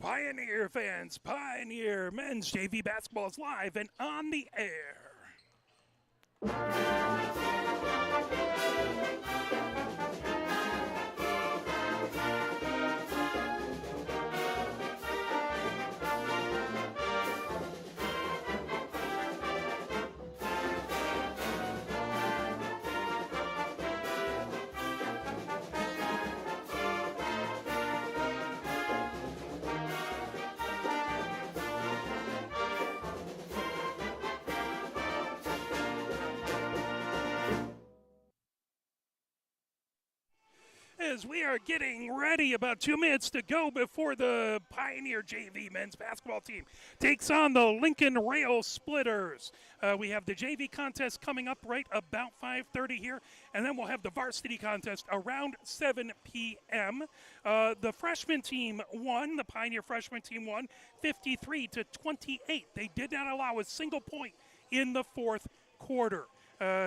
Pioneer fans, Pioneer men's JV basketball is live and on the air. As we are getting ready, about 2 minutes to go before the Pioneer JV men's basketball team takes on the Lincoln Rail Splitters. We have the JV contest coming up right about 5:30 here, and then we'll have the varsity contest around 7 p.m. The freshman team won, the Pioneer freshman team won 53-28. They did not allow a single point in the fourth quarter.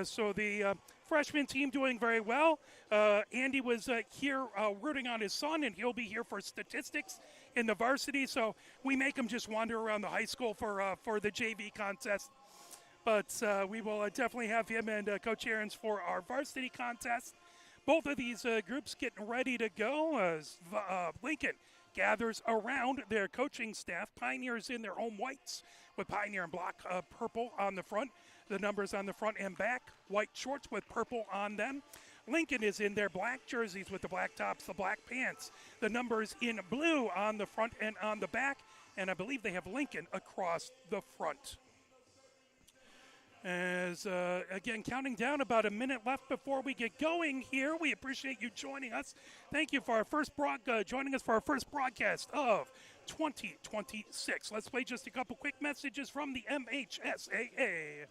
So the freshman team doing very well. Andy was here rooting on his son, and he'll be here for statistics in the varsity. So we make him just wander around the high school for the JV contest. But we will definitely have him and Coach Aarons for our varsity contest. Both of these groups getting ready to go as Lincoln gathers around their coaching staff. Pioneers in their home whites with Pioneer and black purple on the front. The numbers on the front and back. White shorts with purple on them. Lincoln is in their black jerseys with the black tops, the black pants. The numbers in blue on the front and on the back. And I believe they have Lincoln across the front. As, again, counting down about a minute left before we get going here. We appreciate you joining us. Thank you for our first joining us for our first broadcast of 2026. Let's play just a couple quick messages from the MHSAA.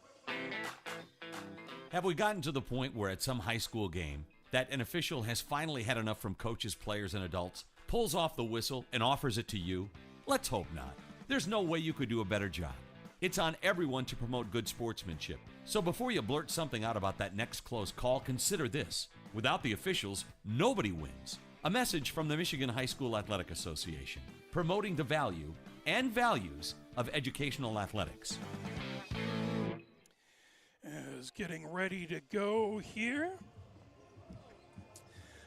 Have we gotten to the point where at some high school game that an official has finally had enough from coaches, players, and adults, pulls off the whistle, and offers it to you? Let's hope not. There's no way you could do a better job. It's on everyone to promote good sportsmanship. So before you blurt something out about that next close call, consider this. Without the officials, nobody wins. A message from the Michigan High School Athletic Association, promoting the value and values of educational athletics. Is getting ready to go here.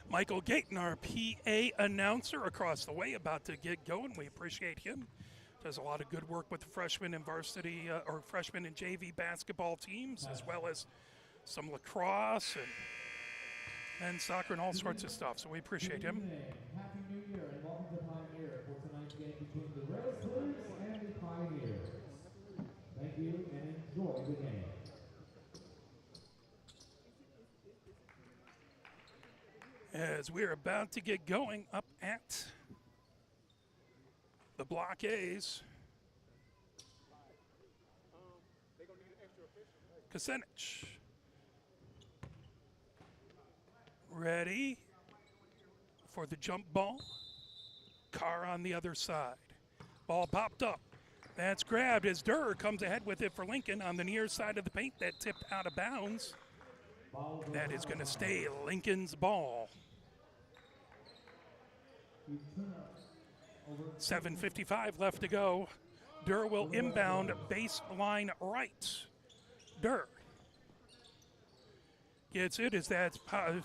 Michael Gayton, our PA announcer across the way, about to get going. We appreciate him. Does a lot of good work with the freshmen and varsity or freshmen and JV basketball teams, as well as some lacrosse and men's soccer and all sorts of stuff. So we appreciate him. Happy New Year and welcome to Pioneer for tonight's game between the Rail Splitters and the Pioneers. Thank you and enjoy the game. As we're about to get going up at the Block A's. Kucinich. Ready for the jump ball. Carr on the other side. Ball popped up. That's grabbed as Durr comes ahead with it for Lincoln on the near side of the paint. That tipped out of bounds. That is going to stay Lincoln's ball. 7:55 left to go. Durr will inbound baseline right. Durr gets it as that's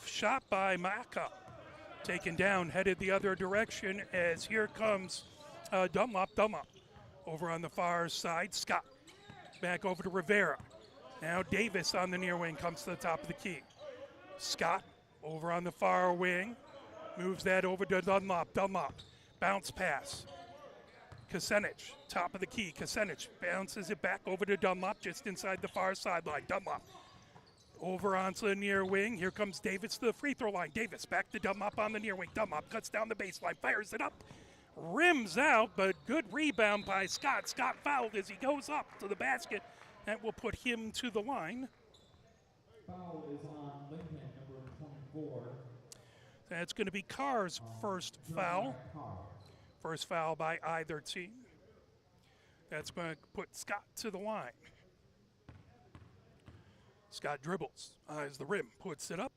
shot by Maka. Taken down, headed the other direction as here comes Dunlop over on the far side. Scott back over to Rivera. Now Davis on the near wing comes to the top of the key. Scott over on the far wing. Moves that over to Dunlop. Bounce pass. Kucinich, top of the key. Kucinich bounces it back over to Dunlop just inside the far sideline. Dunlop over onto the near wing. Here comes Davis to the free throw line. Davis back to Dunlop on the near wing. Dunlop cuts down the baseline, fires it up. Rims out, but good rebound by Scott. Scott fouled as he goes up to the basket. That will put him to the line. Foul is on Lincoln, number 24. That's going to be Carr's first foul. First foul by either team. That's going to put Scott to the line. Scott dribbles, eyes the rim, puts it up.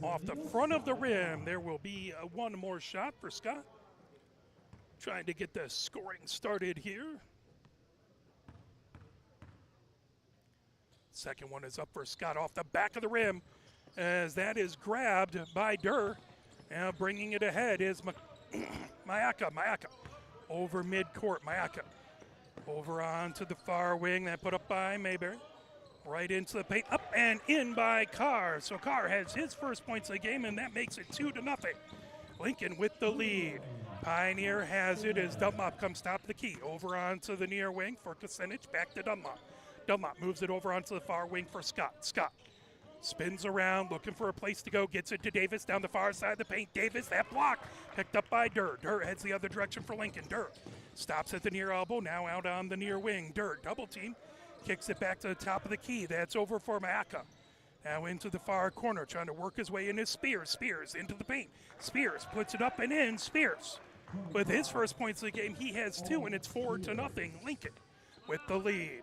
Off the front of the rim, there will be one more shot for Scott. Trying to get the scoring started here. Second one is up for Scott off the back of the rim as that is grabbed by Durr. Now bringing it ahead is Mayaka. Mayaka over midcourt. Mayaka over onto the far wing. That put up by Mayberry. Right into the paint. Up and in by Carr. So Carr has his first points of the game, and that makes it 2-0. Lincoln with the lead. Pioneer has it as Dunlop comes top of the key. Over onto the near wing for Kucinich. Back to Dunlop. Dunlop moves it over onto the far wing for Scott. Scott spins around, looking for a place to go. Gets it to Davis down the far side of the paint. Davis, that block, picked up by Durr. Durr heads the other direction for Lincoln. Durr stops at the near elbow, now out on the near wing. Durr, double team, kicks it back to the top of the key. That's over for Mayaka. Now into the far corner, trying to work his way into Spears. Spears into the paint. Spears puts it up and in. Spears with his first points of the game. He has 2, and it's 4-0. Lincoln with the lead.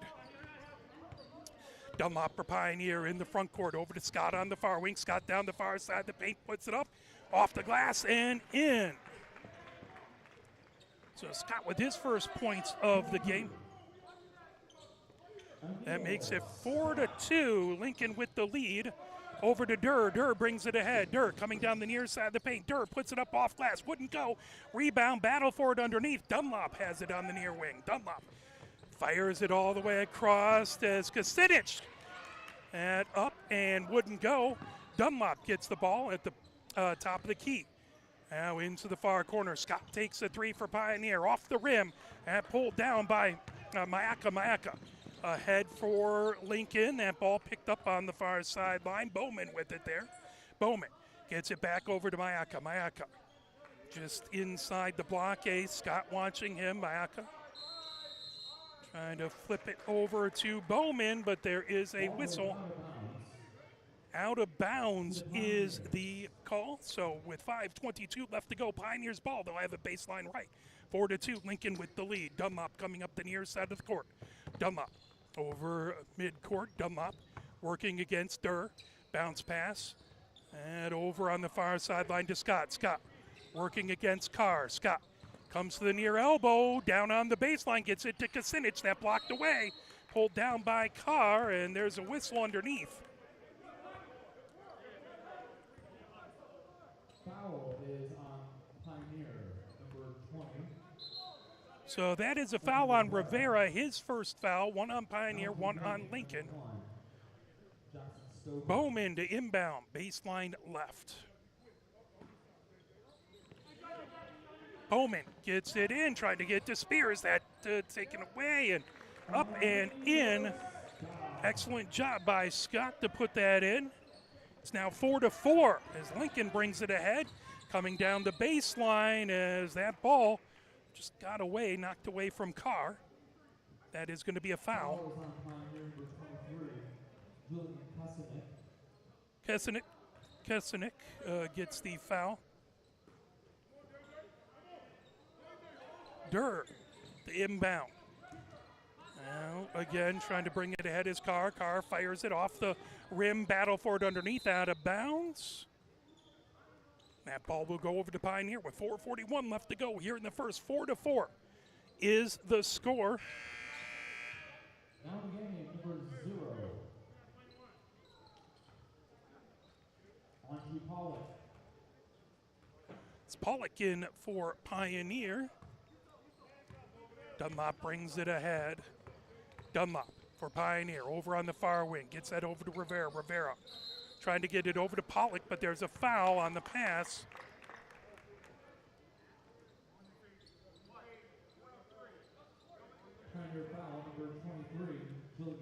Dunlop for Pioneer in the front court. Over to Scott on the far wing. Scott down the far side of the paint. Puts it up. Off the glass and in. So Scott with his first points of the game. That makes it 4-2. Lincoln with the lead. Over to Durr. Durr brings it ahead. Durr coming down the near side of the paint. Durr puts it up off glass. Wouldn't go. Rebound. Battle for it underneath. Dunlop has it on the near wing. Dunlop fires it all the way across as Kucinich. And up and wouldn't go. Dunlop gets the ball at the top of the key. Now into the far corner. Scott takes a 3 for Pioneer. Off the rim. And pulled down by Mayaka. Mayaka ahead for Lincoln. That ball picked up on the far sideline. Bowman with it there. Bowman gets it back over to Mayaka. Mayaka just inside the blockade. Scott watching him. Mayaka trying to flip it over to Bowman, but there is a whistle. Out of bounds is the call. So with 5:22 left to go, Pioneers ball. They'll have a baseline right. 4-2, Lincoln with the lead. Dunlop coming up the near side of the court. Dunlop over midcourt. Dunlop working against Durr. Bounce pass. And over on the far sideline to Scott. Scott working against Carr. Scott comes to the near elbow, down on the baseline, gets it to Kucinich. That blocked away, pulled down by Carr, and there's a whistle underneath. Foul is on Pioneer, number 20. So that is a foul on Rivera, his first foul. 1 on Pioneer, 1 on Lincoln. Bowman to inbound, baseline left. Bowman gets it in, trying to get to Spears. That taken away and up and in. Excellent job by Scott to put that in. It's now 4-4 as Lincoln brings it ahead. Coming down the baseline as that ball just got away, knocked away from Carr. That is going to be a foul. Foul is on Pioneer, number 23, Julian Kucinich. Kucinich gets the foul. Durr, the inbound. Now, again, trying to bring it ahead is Carr. Carr fires it off the rim, battle for it underneath, out of bounds. That ball will go over to Pioneer with 4:41 left to go here in the first. 4-4 is the score. Now the game, number 0. Onto Pollock. It's Pollock in for Pioneer. Dunlop brings it ahead. Dunlop for Pioneer over on the far wing. Gets that over to Rivera. Rivera trying to get it over to Pollock, but there's a foul on the pass. Pioneer foul, number 23, Julian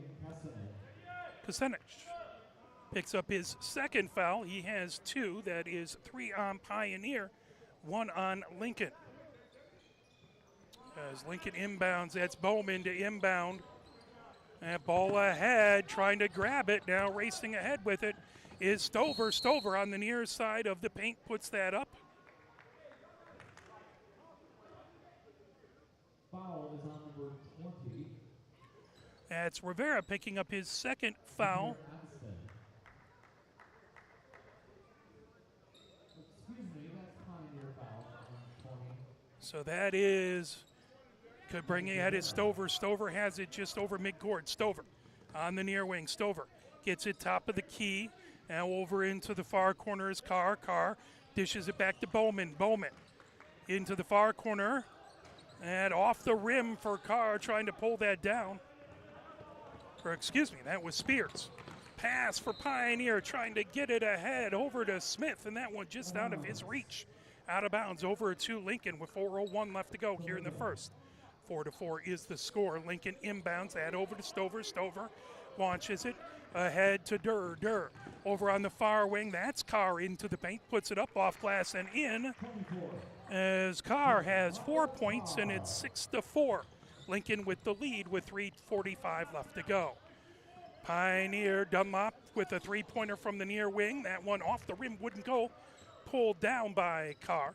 Kucinich. Kucinich picks up his second foul. He has 2. That is 3 on Pioneer, 1 on Lincoln. As Lincoln inbounds, that's Bowman to inbound. That ball ahead, trying to grab it. Now racing ahead with it is Stover. Stover on the near side of the paint puts that up. Foul is on number 20. That's Rivera picking up his second foul. Addison. Excuse me, that's Pioneer foul on 20. So that is, could bring it at it Stover. Stover has it just over midcourt. Stover on the near wing. Stover gets it top of the key. Now over into the far corner is Carr. Carr dishes it back to Bowman. Bowman into the far corner. And off the rim for Carr, trying to pull that down. Or excuse me, that was Spears. Pass for Pioneer, trying to get it ahead over to Smith, and that one just out of his reach. Out of bounds over to Lincoln with 4:01 left to go here in the first. 4-4 is the score. Lincoln inbounds that over to Stover. Stover launches it ahead to Durr. Durr over on the far wing. That's Carr into the paint, puts it up off glass and in. As Carr has 4 points, and it's 6-4. Lincoln with the lead with 3:45 left to go. Pioneer Dunlop with a three-pointer from the near wing. That one off the rim wouldn't go. Pulled down by Carr.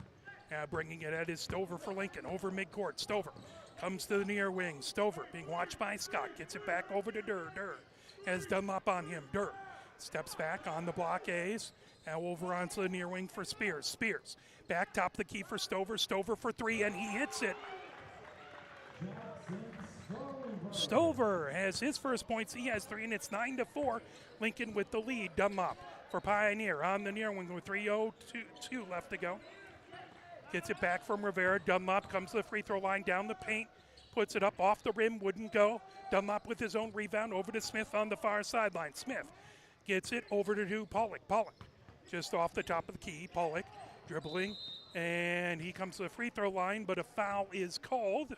Now bringing it at is Stover for Lincoln. Over midcourt. Stover comes to the near wing. Stover being watched by Scott. Gets it back over to Durr. Durr has Dunlop on him. Durr steps back on the blockades. Now over onto the near wing for Spears. Spears back top of the key for Stover. Stover for three, and he hits it. Stover has his first points. He has three, and it's 9-4. Lincoln with the lead. Dunlop for Pioneer on the near wing with 3:02 left to go. Gets it back from Rivera. Dunlop comes to the free throw line, down the paint, puts it up off the rim, wouldn't go. Dunlop with his own rebound over to Smith on the far sideline. Smith gets it over to Pollock. Pollock just off the top of the key. Pollock dribbling, and he comes to the free throw line, but a foul is called.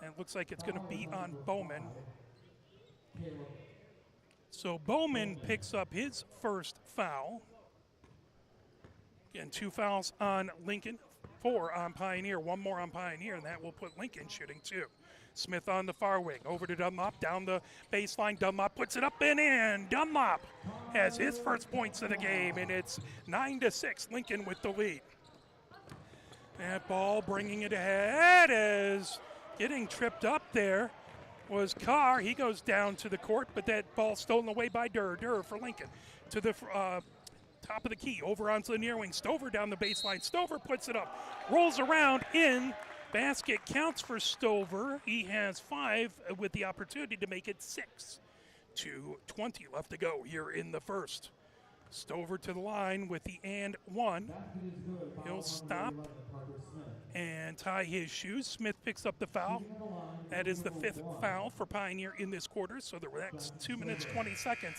And it looks like it's going to be on Bowman. So Bowman picks up his first foul. Again, 2 fouls on Lincoln, 4 on Pioneer, 1 more on Pioneer, and that will put Lincoln shooting 2. Smith on the far wing, over to Dunlop, down the baseline. Dunlop puts it up and in. Dunlop has his first points of the game, and it's 9-6. Lincoln with the lead. That ball bringing it ahead as getting tripped up there was Carr. He goes down to the court, but that ball stolen away by Durr. Durr for Lincoln to the top of the key, over onto the near wing. Stover down the baseline. Stover puts it up, rolls around in. Basket counts for Stover. He has 5 with the opportunity to make it 6. 2:20 left to go here in the first. Stover to the line with the and 1. He'll stop and tie his shoes. Smith picks up the foul. That is the 5th foul for Pioneer in this quarter. So the next 2 minutes, 20 seconds,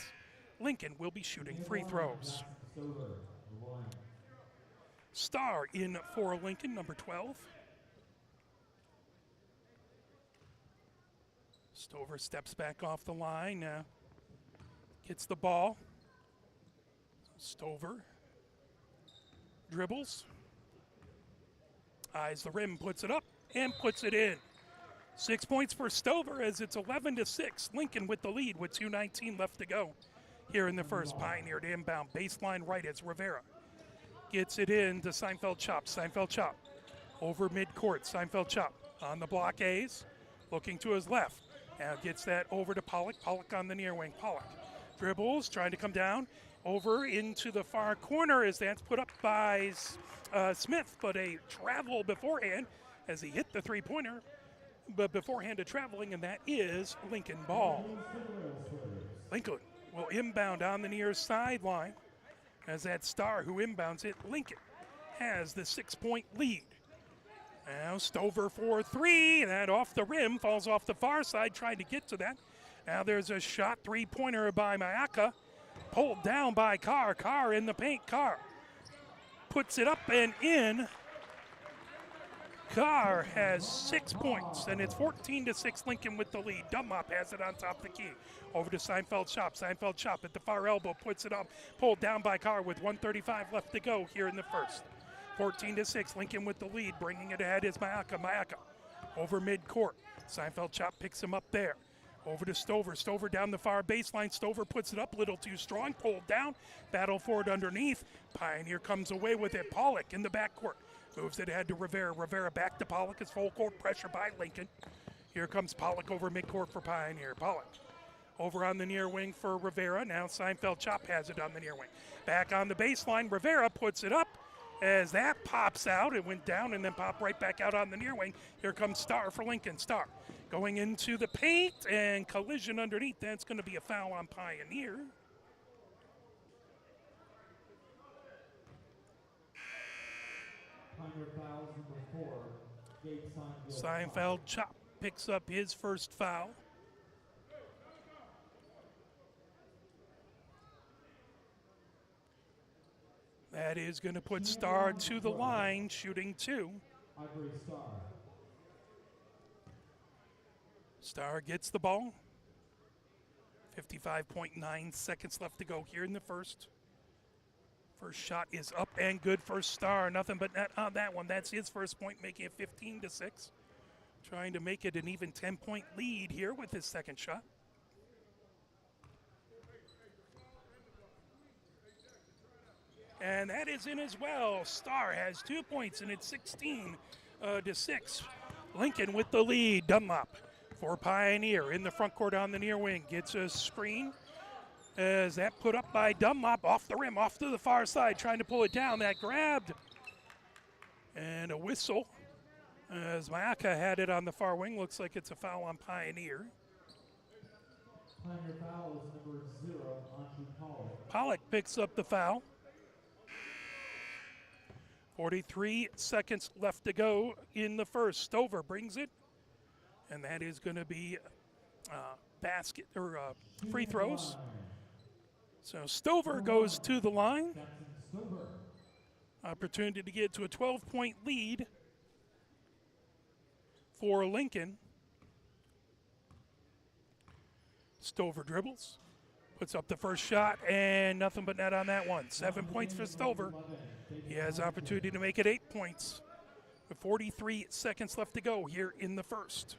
Lincoln will be shooting free throws. Starr in for Lincoln, number 12. Stover steps back off the line, gets the ball. Stover dribbles, eyes the rim, puts it up, and puts it in. 6 points for Stover as it's 11-6. Lincoln with the lead with 2:19 left to go here in the first. Pioneer to inbound, baseline right as Rivera gets it in to Seinfeld Chop. Seinfeld Chop over midcourt. Seinfeld Chop on the block A's, looking to his left. Now gets that over to Pollock. Pollock on the near wing. Pollock dribbles, trying to come down over into the far corner as that's put up by Smith, but a travel beforehand as he hit the three-pointer, but beforehand a traveling, and that is Lincoln ball. Lincoln will inbound on the near sideline as that Starr who inbounds it. Lincoln has the 6-point lead. Now Stover for 3, that off the rim, falls off the far side, trying to get to that. Now there's a shot three-pointer by Mayaka, pulled down by Carr. Carr in the paint. Carr puts it up and in. Carr has 6 points, and it's 14-6 Lincoln with the lead. Dunlop has it on top of the key. Over to Seinfeld Chop. Seinfeld Chop at the far elbow, puts it up, pulled down by Carr with 1:35 left to go here in the first. 14-6, Lincoln with the lead. Bringing it ahead is Mayaka. Mayaka over midcourt. Seinfeld Chop picks him up there. Over to Stover. Stover down the far baseline. Stover puts it up a little too strong. Pulled down. Battle for it underneath. Pioneer comes away with it. Pollock in the backcourt. Moves it ahead to Rivera. Rivera back to Pollock. It's full court pressure by Lincoln. Here comes Pollock over midcourt for Pioneer. Pollock over on the near wing for Rivera. Now Seinfeld Chop has it on the near wing. Back on the baseline. Rivera puts it up. as that pops out. It went down and then popped right back out on the near wing. Here comes Starr for Lincoln. Starr going into the paint and collision underneath. That's going to be a foul on Pioneer. Pioneer fouls number 4, Gabe Seinfeld. Seinfeld Chop picks up his first foul. That is going to put Starr to the line, shooting 2. Ivory Starr. Starr gets the ball. 55.9 seconds left to go here in the first. First shot is up and good for Starr. Nothing but net on that one. That's his first point, making it 15-6. Trying to make it an even 10-point lead here with his second shot. And that is in as well. Starr has 2 points, and it's 16-6. Lincoln with the lead. Dunlop for Pioneer in the front court on the near wing. Gets a screen as that put up by Dunlop off the rim, off to the far side, trying to pull it down. That grabbed. And a whistle as Mayaka had it on the far wing. Looks like it's a foul on Pioneer. Pioneer foul is number 0, Andrew Pollock. Pollock picks up the foul. 43 seconds left to go in the first. Stover brings it, and that is going to be basket or free throws. So Stover goes to the line. Opportunity to get to a 12-point lead for Lincoln. Stover dribbles, puts up the first shot, and nothing but net on that one. 7 points for Stover. He has opportunity to make it 8 points. With 43 seconds left to go here in the first.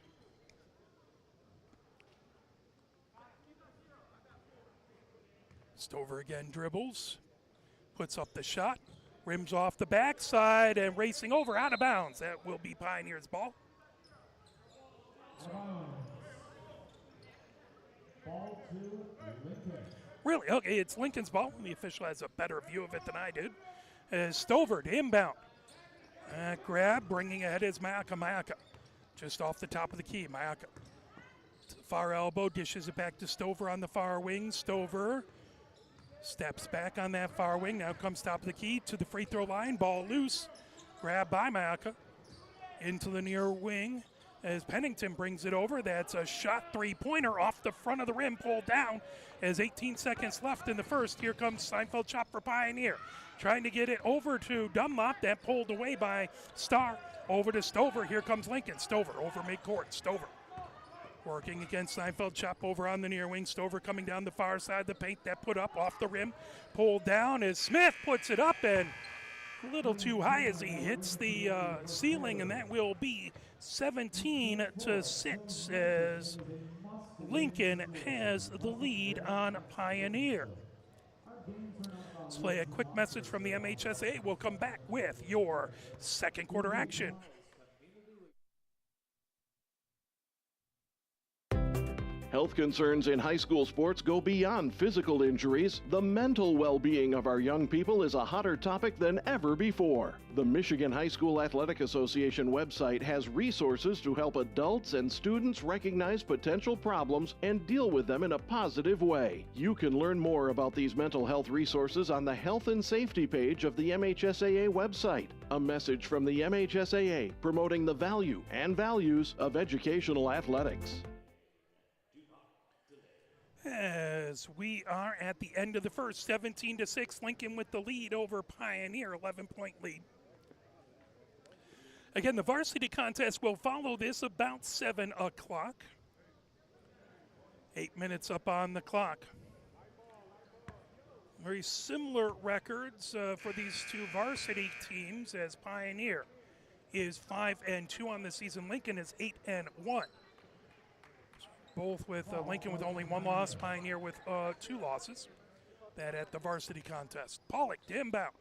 Stover again dribbles, puts up the shot, rims off the backside, and racing over out of bounds. That will be Pioneer's ball. Ball to Lincoln. Really? Okay, it's Lincoln's ball. The official has a better view of it than I did. As Stover to inbound. Grab, bringing ahead is Mayaka. Mayaka just off the top of the key. Mayaka to the far elbow, dishes it back to Stover on the far wing. Stover steps back on that far wing. Now comes top of the key to the free throw line. Ball loose. Grab by Mayaka. Into the near wing as Pennington brings it over. That's a shot three-pointer off the front of the rim, pulled down as 18 seconds left in the first. Here comes Seinfeld Chop for Pioneer. Trying to get it over to Dunlop. That pulled away by Starr. Over to Stover. Here comes Lincoln. Stover over midcourt. Stover working against Seinfeld Chop over on the near wing. Stover coming down the far side of the paint. That put up off the rim. Pulled down as Smith puts it up, and a little too high as he hits the ceiling, and that will be 17-6 as Lincoln has the lead on Pioneer. Let's play a quick message from the MHSA. We'll come back with your second quarter action. Health concerns in high school sports go beyond physical injuries. The mental well-being of our young people is a hotter topic than ever before. The Michigan High School Athletic Association website has resources to help adults and students recognize potential problems and deal with them in a positive way. You can learn more about these mental health resources on the Health and Safety page of the MHSAA website. A message from the MHSAA promoting the value and values of educational athletics. As we are at the end of the first, 17-6, Lincoln with the lead over Pioneer, 11-point lead. Again, the varsity contest will follow this about 7 o'clock. 8 minutes up on the clock. Very similar records for these two varsity teams, as Pioneer is 5-2 on the season. Lincoln is 8-1. Both with Lincoln with only 1 loss, Pioneer with 2 losses. That at the varsity contest. Pollock to inbound.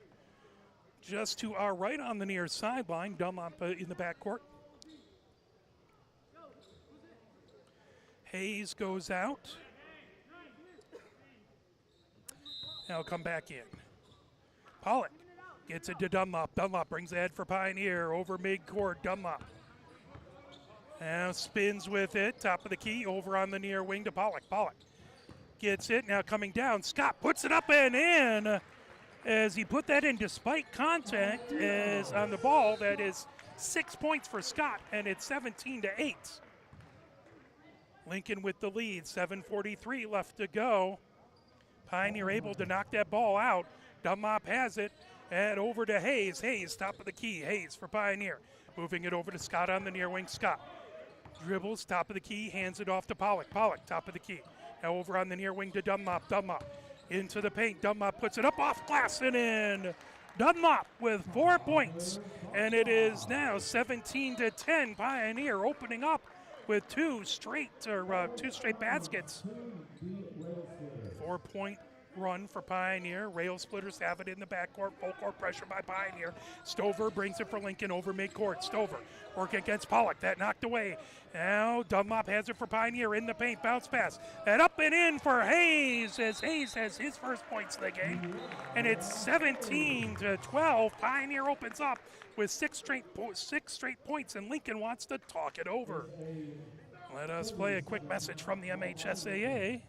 Just to our right on the near sideline. Dunlop in the backcourt. Hayes goes out. Now come back in. Pollock Gets it to Dunlop. Dunlop brings ahead for Pioneer over midcourt. Dunlop now spins with it. Top of the key over on the near wing to Pollock. Pollock gets it. Now coming down. Scott puts it up and in. As he put that in despite contact is on the ball. That is 6 points for Scott, and it's 17-8. Lincoln with the lead. 7:43 left to go. Pioneer able to knock that ball out. Dunlop has it. And over to Hayes. Hayes, top of the key. Hayes for Pioneer. Moving it over to Scott on the near wing. Scott dribbles, top of the key, hands it off to Pollock. Pollock, top of the key. Now over on the near wing to Dunlop. Dunlop into the paint. Dunlop puts it up off glass and in. Dunlop with 4 points. And it is now 17-10. Pioneer opening up with two straight baskets. 4-point run for Pioneer. Rail splitters have it in the backcourt. Full court pressure by Pioneer. Stover brings it for Lincoln over midcourt. Stover working against Pollock. That knocked away. Now Dunlop has it for Pioneer in the paint. Bounce pass. And up and in for Hayes as Hayes has his first points of the game. And it's 17-12. Pioneer opens up with six straight points, and Lincoln wants to talk it over. Let us play a quick message from the MHSAA.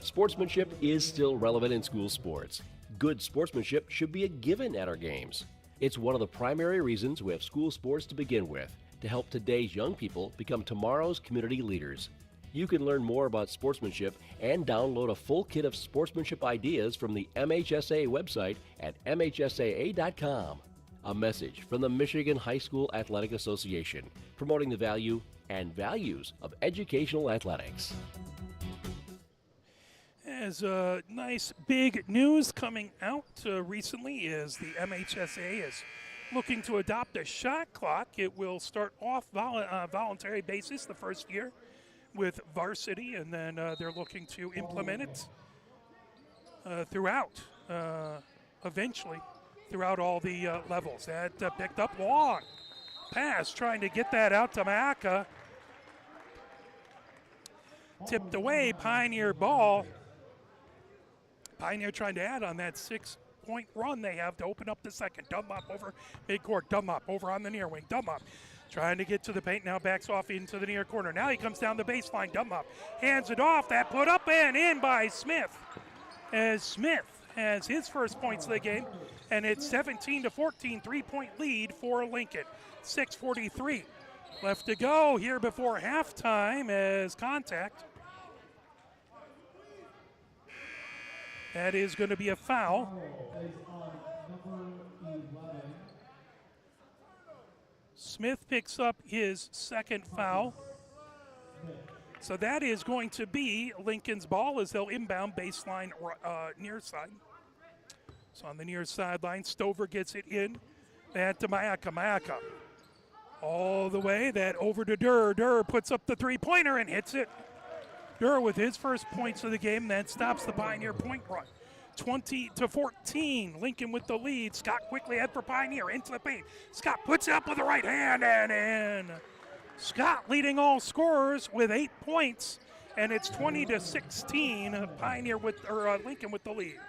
Sportsmanship is still relevant in school sports. Good sportsmanship should be a given at our games. It's one of the primary reasons we have school sports to begin with, to help today's young people become tomorrow's community leaders. You can learn more about sportsmanship and download a full kit of sportsmanship ideas from the MHSAA website at mhsaa.com. A message from the Michigan High School Athletic Association, promoting the value and values of educational athletics. As nice big news coming out recently is the MHSAA is looking to adopt a shot clock. It will start off voluntary basis the first year with varsity, and then they're looking to implement it throughout, eventually, throughout all the levels. That picked up long pass, trying to get that out to Maaka. Tipped away, Pioneer ball. Pioneer trying to add on that 6-point run they have to open up the second. Dunlop over midcourt. Dunlop over on the near wing. Dunlop trying to get to the paint, now backs off into the near corner. Now he comes down the baseline. Dunlop hands it off. That put up and in by Smith. As Smith has his first points of the game, and it's 17-14, 3-point lead for Lincoln. 6:43 left to go here before halftime as contact. That is going to be a foul. Smith picks up his second foul. So that is going to be Lincoln's ball as they'll inbound baseline near side. So on the near sideline, Stover gets it in. That to Maaka. Maaka all the way. That over to Durr. Durr puts up the three-pointer and hits it. Durr with his first points of the game, then stops the Pioneer point run. 20-14, Lincoln with the lead. Scott quickly ahead for Pioneer, into the paint. Scott puts it up with the right hand and in. Scott leading all scorers with 8 points, and it's 20-16. Pioneer Lincoln with the lead.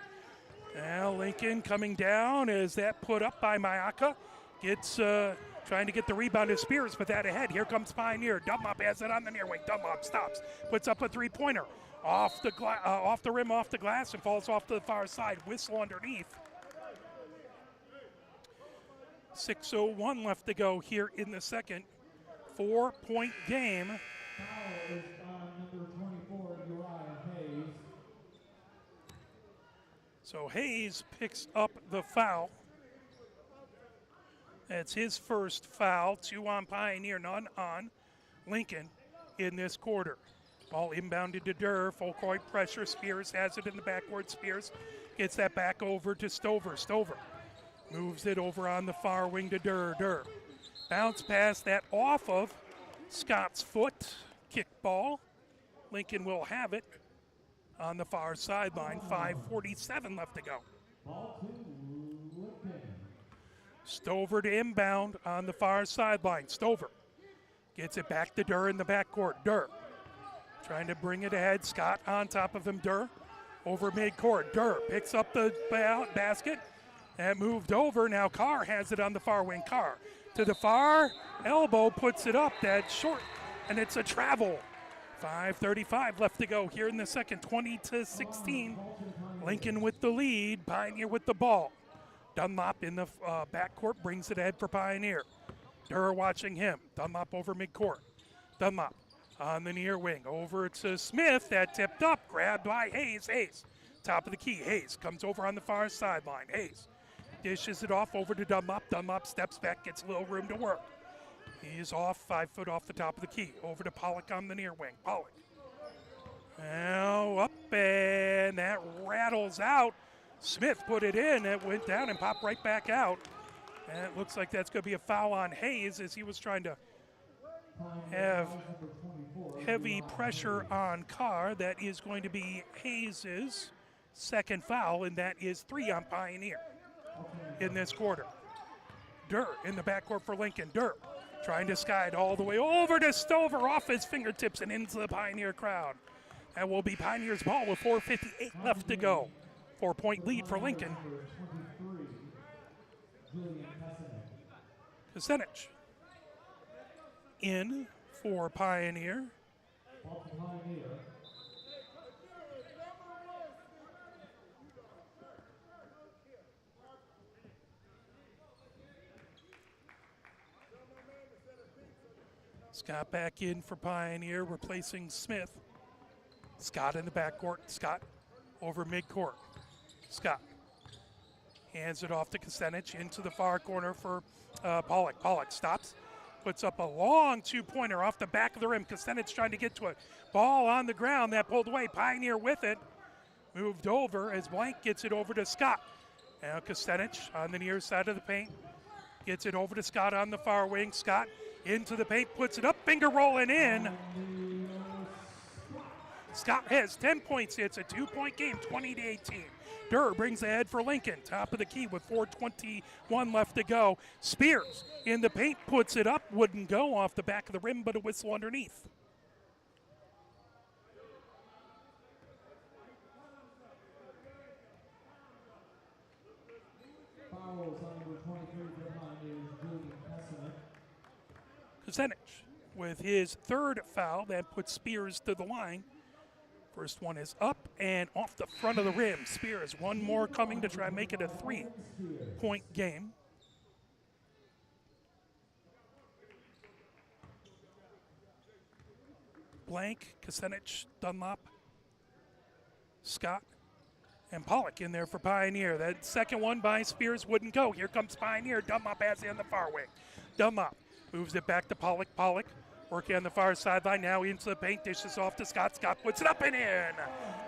Now Lincoln coming down as that put up by Maaka. Gets trying to get the rebound to Spears, but that ahead. Here comes Pioneer. Dunlop has it on the near wing. Dunlop stops, puts up a three-pointer. Off the rim, off the glass, and falls off to the far side. Whistle underneath. 6:01 left to go here in the second. 4-point game. Foul is on number 24, Uriah Hayes. So Hayes picks up the foul. That's his first foul. 2 on Pioneer, none on Lincoln in this quarter. Ball inbounded to Durr. Full court pressure. Spears has it in the backcourt. Spears gets that back over to Stover. Stover moves it over on the far wing to Durr. Durr bounce pass, that off of Scott's foot. Kick ball. Lincoln will have it on the far sideline. 5:47 left to go. Ball to Lincoln. Stover to inbound on the far sideline. Stover gets it back to Durr in the backcourt. Durr trying to bring it ahead. Scott on top of him. Durr over midcourt. Durr picks up the basket. That moved over. Now Carr has it on the far wing. Carr to the far elbow, puts it up. That's short, and it's a travel. 5:35 left to go here in the second. 20-16. Lincoln with the lead. Pioneer with the ball. Dunlop in the backcourt brings it ahead for Pioneer. Durr watching him. Dunlop over midcourt. Dunlop on the near wing. Over to Smith. That tipped up. Grabbed by Hayes. Hayes. Top of the key. Hayes comes over on the far sideline. Hayes dishes it off over to Dunlop. Dunlop steps back, gets a little room to work. He's off, 5 foot off the top of the key. Over to Pollock on the near wing. Pollock. Now up, and that rattles out. Smith put it in. It went down and popped right back out. And it looks like that's going to be a foul on Hayes as he was trying to have heavy pressure on Carr. That is going to be Hayes' second foul, and that is 3 on Pioneer in this quarter. Durr in the backcourt for Lincoln. Durr trying to skide all the way over to Stover, off his fingertips and into the Pioneer crowd. That will be Pioneer's ball with 4:58 left to go. 4-point lead for Lincoln. Kucinich in for Pioneer. Scott back in for Pioneer, replacing Smith. Scott in the backcourt. Scott over midcourt. Scott hands it off to Kucinich into the far corner for Pollock. Pollock stops, puts up a long two-pointer off the back of the rim. Kucinich trying to get to it. Ball on the ground, that pulled away. Pioneer with it. Moved over as Blank gets it over to Scott. Now Kucinich on the near side of the paint. Gets it over to Scott on the far wing. Scott into the paint, puts it up, finger rolling in. Scott has 10 points. It's a 2-point game, 20-18. Durr brings ahead for Lincoln. Top of the key with 4:21 left to go. Spears in the paint, puts it up. Wouldn't go off the back of the rim, but a whistle underneath. Fouls on number 23 behind is Julian Kucinich. Kucinich with his third foul. That puts Spears to the line. First one is up and off the front of the rim. Spears, one more coming to try and make it a 3-point game. Blank, Kucinich, Dunlop, Scott, and Pollock in there for Pioneer. That second one by Spears wouldn't go. Here comes Pioneer. Dunlop has it on the far wing. Dunlop moves it back to Pollock. Pollock working on the far sideline, now into the paint, dishes off to Scott. Scott puts it up and in.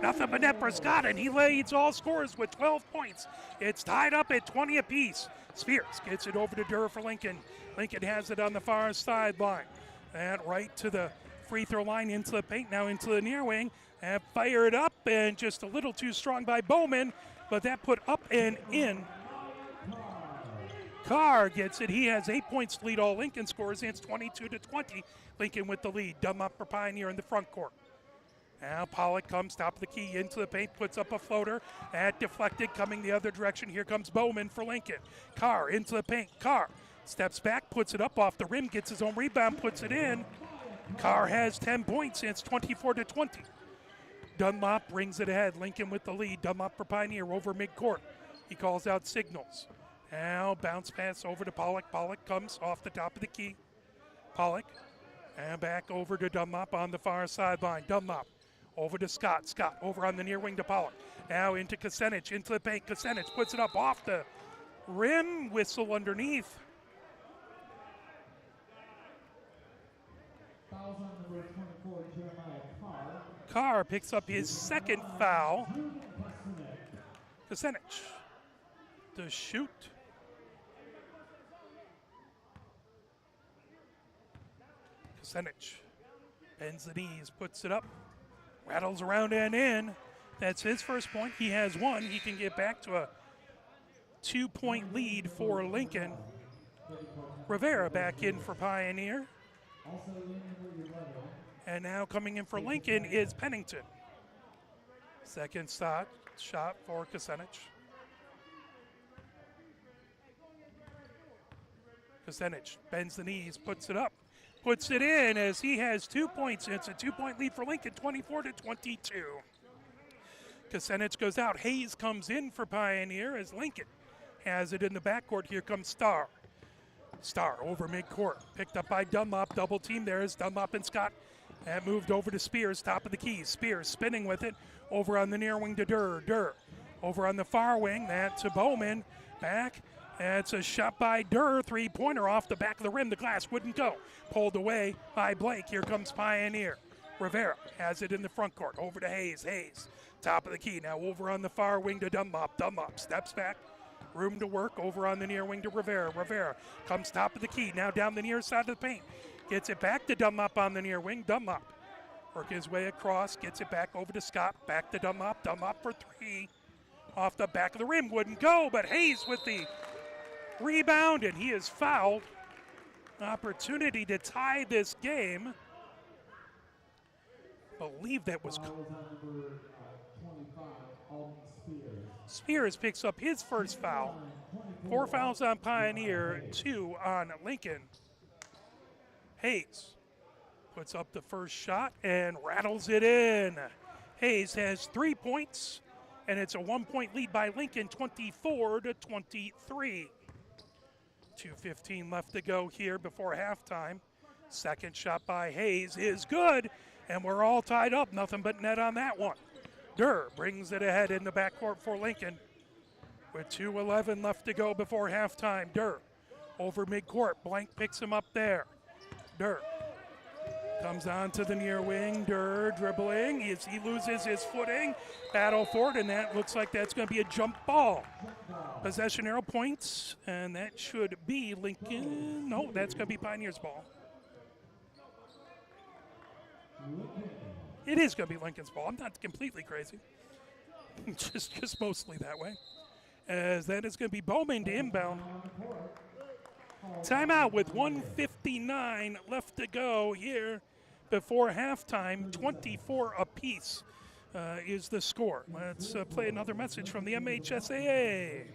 Nothing but net for Scott, and he leads all scorers with 12 points. It's tied up at 20 apiece. Spears gets it over to Durr for Lincoln. Lincoln has it on the far sideline. And right to the free throw line, into the paint, now into the near wing. And fired up, and just a little too strong by Bowman, but that put up and in. Carr gets it. He has 8 points to lead all Lincoln scores, and it's 22-20. Lincoln with the lead. Dunlop for Pioneer in the front court. Now Pollock comes top of the key into the paint, puts up a floater. That deflected, coming the other direction. Here comes Bowman for Lincoln. Carr into the paint. Carr steps back, puts it up off the rim, gets his own rebound, puts it in. Carr has 10 points, and it's 24-20. Dunlop brings it ahead. Lincoln with the lead. Dunlop for Pioneer over midcourt. He calls out signals. Now bounce pass over to Pollock. Pollock comes off the top of the key. Pollock, and back over to Dunlop on the far sideline. Dunlop over to Scott. Scott over on the near wing to Pollock. Now into Kucinich, into the paint. Kucinich puts it up off the rim. Whistle underneath. Fouls on number 24, Jeremiah Carr. Carr picks up his second foul. Kucinich to shoot. Kucinich bends the knees, puts it up, rattles around and in. That's his first point. He has one. He can get back to a 2-point lead for Lincoln. Rivera back in for Pioneer. And now coming in for Lincoln is Pennington. Second shot for Kucinich. Kucinich bends the knees, puts it up, puts it in as he has 2 points. It's a 2-point lead for Lincoln, 24-22. Kucinich goes out. Hayes comes in for Pioneer as Lincoln has it in the backcourt. Here comes Starr. Starr over midcourt, picked up by Dunlop. Double team there is Dunlop and Scott. That moved over to Spears, top of the key. Spears spinning with it over on the near wing to Durr. Durr over on the far wing. That's to Bowman. Back. That's a shot by Durr. Three-pointer off the back of the rim. The glass wouldn't go. Pulled away by Blake. Here comes Pioneer. Rivera has it in the front court. Over to Hayes. Hayes, top of the key. Now over on the far wing to Dunlop. Dunlop steps back. Room to work over on the near wing to Rivera. Rivera comes top of the key. Now down the near side of the paint. Gets it back to Dunlop on the near wing. Dunlop work his way across. Gets it back over to Scott. Back to Dunlop. Dunlop for three. Off the back of the rim. Wouldn't go, but Hayes with the rebound, and he is fouled. Opportunity to tie this game. Believe that was. Foul is on number 25, Alden Spears. Spears picks up his first foul. 4 fouls on Pioneer, 2 on Lincoln. Hayes puts up the first shot and rattles it in. Hayes has 3 points, and it's a 1-point lead by Lincoln, 24-23. 2:15 left to go here before halftime. Second shot by Hayes is good, and we're all tied up. Nothing but net on that one. Durr brings it ahead in the backcourt for Lincoln with 2:11 left to go before halftime. Durr over midcourt. Blank picks him up there. Durr comes on to the near wing. Durr dribbling. He loses his footing. Battle for it, and that looks like that's going to be a jump ball. Possession arrow points, and that should be Lincoln. No, that's going to be Pioneer's ball. It is going to be Lincoln's ball. I'm not completely crazy. just mostly that way. As that is going to be Bowman to inbound. Timeout with 1:59 left to go here before halftime. 24 apiece is the score. Let's play another message from the MHSAA.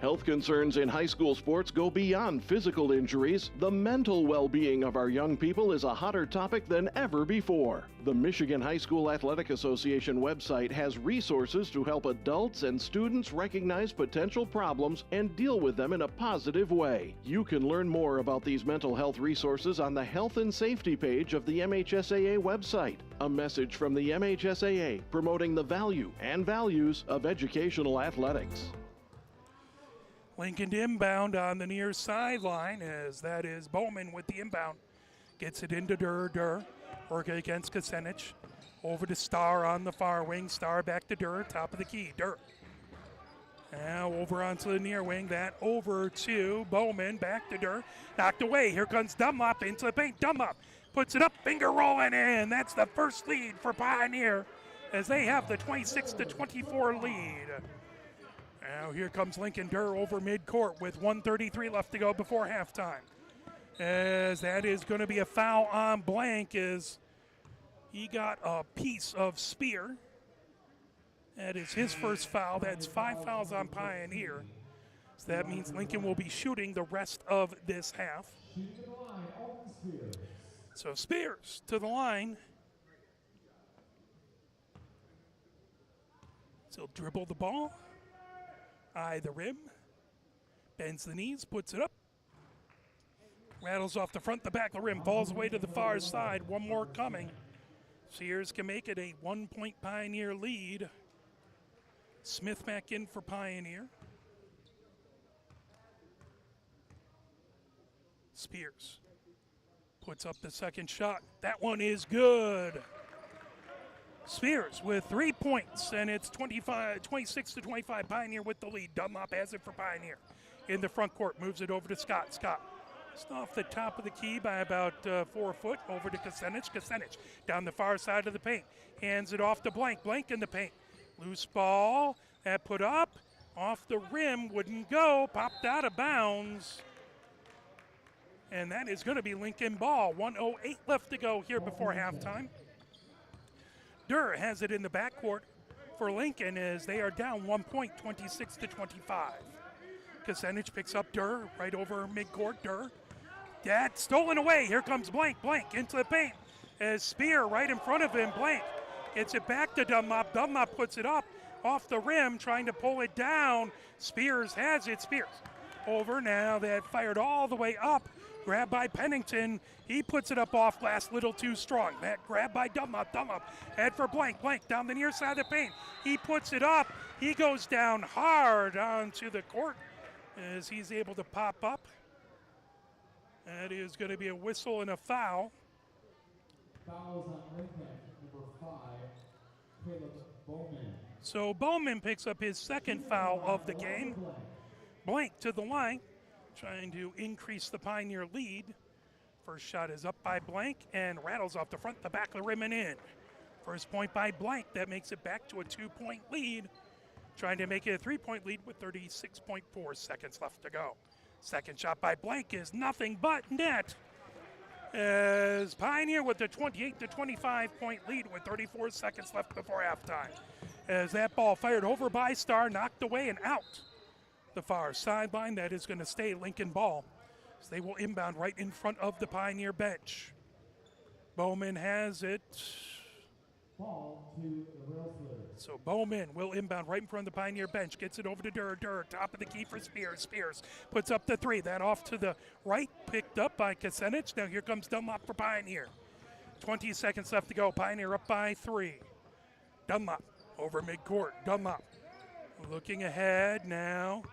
Health concerns in high school sports go beyond physical injuries. The mental well-being of our young people is a hotter topic than ever before. The Michigan High School Athletic Association website has resources to help adults and students recognize potential problems and deal with them in a positive way. You can learn more about these mental health resources on the Health and Safety page of the MHSAA website. A message from the MHSAA promoting the value and values of educational athletics. Lincoln to inbound on the near sideline, as that is Bowman with the inbound. Gets it into Durr. Durr working against Kucinich. Over to Starr on the far wing. Starr back to Durr, top of the key. Durr. Now over onto the near wing. That over to Bowman. Back to Durr. Knocked away. Here comes Dunlop into the paint. Dunlop puts it up. Finger rolling in. That's the first lead for Pioneer as they have the 26-24 lead. Now here comes Lincoln. Durr over midcourt with 1:33 left to go before halftime. As that is going to be a foul on Blank as he got a piece of Spear. That is his first foul. That's 5 fouls on Pioneer. So that means Lincoln will be shooting the rest of this half. So Spears to the line. So he'll dribble the ball. Eye the rim, bends the knees, puts it up, rattles off the front, the back of the rim, falls away to the far side. One more coming. Sears can make it a 1-point Pioneer lead. Smith back in for Pioneer. Spears puts up the second shot. That one is good. Spears with 3 points, and it's 26-25. Pioneer with the lead. Dunlop has it for Pioneer. In the front court, moves it over to Scott. Scott just off the top of the key by about 4 foot. Over to Kucinich. Kucinich down the far side of the paint. Hands it off to Blank. Blank in the paint. Loose ball. That put up. Off the rim. Wouldn't go. Popped out of bounds. And that is going to be Lincoln ball. 1:08 left to go here before halftime. Durr has it in the backcourt for Lincoln as they are down 1 point, 26-25. Kucinich picks up Durr right over midcourt. Durr. That stolen away. Here comes Blank. Blank into the paint. As Spear right in front of him. Blank gets it back to Dunlop. Dunlop puts it up off the rim, trying to pull it down. Spears has it. Spears over now. That fired all the way up. Grabbed by Pennington. He puts it up off glass, little too strong. That grab by Dunlop. Dunlop head for Blank. Blank down the near side of the paint. He puts it up. He goes down hard onto the court as he's able to pop up. That is going to be a whistle and a foul. Fouls on Lincoln, number 5, Caleb Bowman. So Bowman picks up his second foul of the game. Blank to the line, trying to increase the Pioneer lead. First shot is up by Blank and rattles off the front, the back of the rim and in. First point by Blank, that makes it back to a 2-point lead. Trying to make it a 3-point lead with 36.4 seconds left to go. Second shot by Blank is nothing but net. As Pioneer with the 28-25-point lead with 34 seconds left before halftime. As that ball fired over by Starr, knocked away and out the far sideline. That is going to stay Lincoln ball. So they will inbound right in front of the Pioneer bench. Bowman has it. Ball to the Rail Splitters. So Bowman will inbound right in front of the Pioneer bench. Gets it over to Durr. Durr, top of the key for Spears. Spears puts up the three. That off to the right, picked up by Kucinich. Now here comes Dunlop for Pioneer. 20 seconds left to go. Pioneer up by 3. Dunlop over midcourt. Dunlop looking ahead now.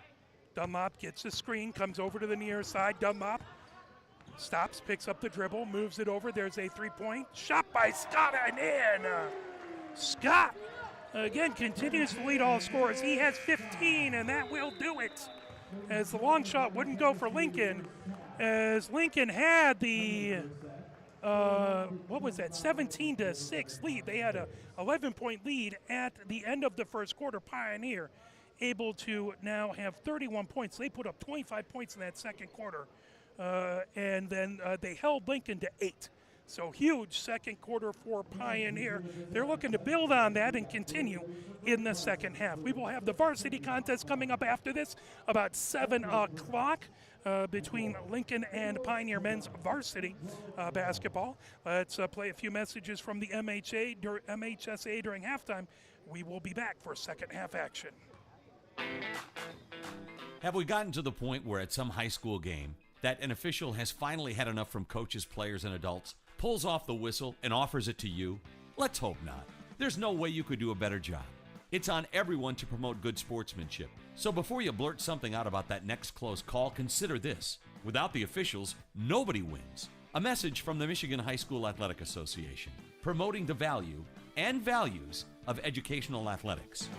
Dunlop gets the screen, comes over to the near side. Dunlop stops, picks up the dribble, moves it over. There's a 3-point shot by Scott and in. Scott, again, continues to lead all scorers. He has 15, and that will do it. As the long shot wouldn't go for Lincoln, as Lincoln had the, 17-6 lead. They had a 11-point lead at the end of the first quarter. Pioneer able to now have 31 points. They put up 25 points in that second quarter. And then they held Lincoln to 8. So huge second quarter for Pioneer. They're looking to build on that and continue in the second half. We will have the varsity contest coming up after this, about 7 o'clock between Lincoln and Pioneer men's varsity basketball. Let's play a few messages from the MHSA during halftime. We will be back for second half action. Have we gotten to the point where at some high school game that an official has finally had enough from coaches, players, and adults, pulls off the whistle, and offers it to you? Let's hope not. There's no way you could do a better job. It's on everyone to promote good sportsmanship. So before you blurt something out about that next close call, consider this. Without the officials, nobody wins. A message from the Michigan High School Athletic Association, promoting the value and values of educational athletics.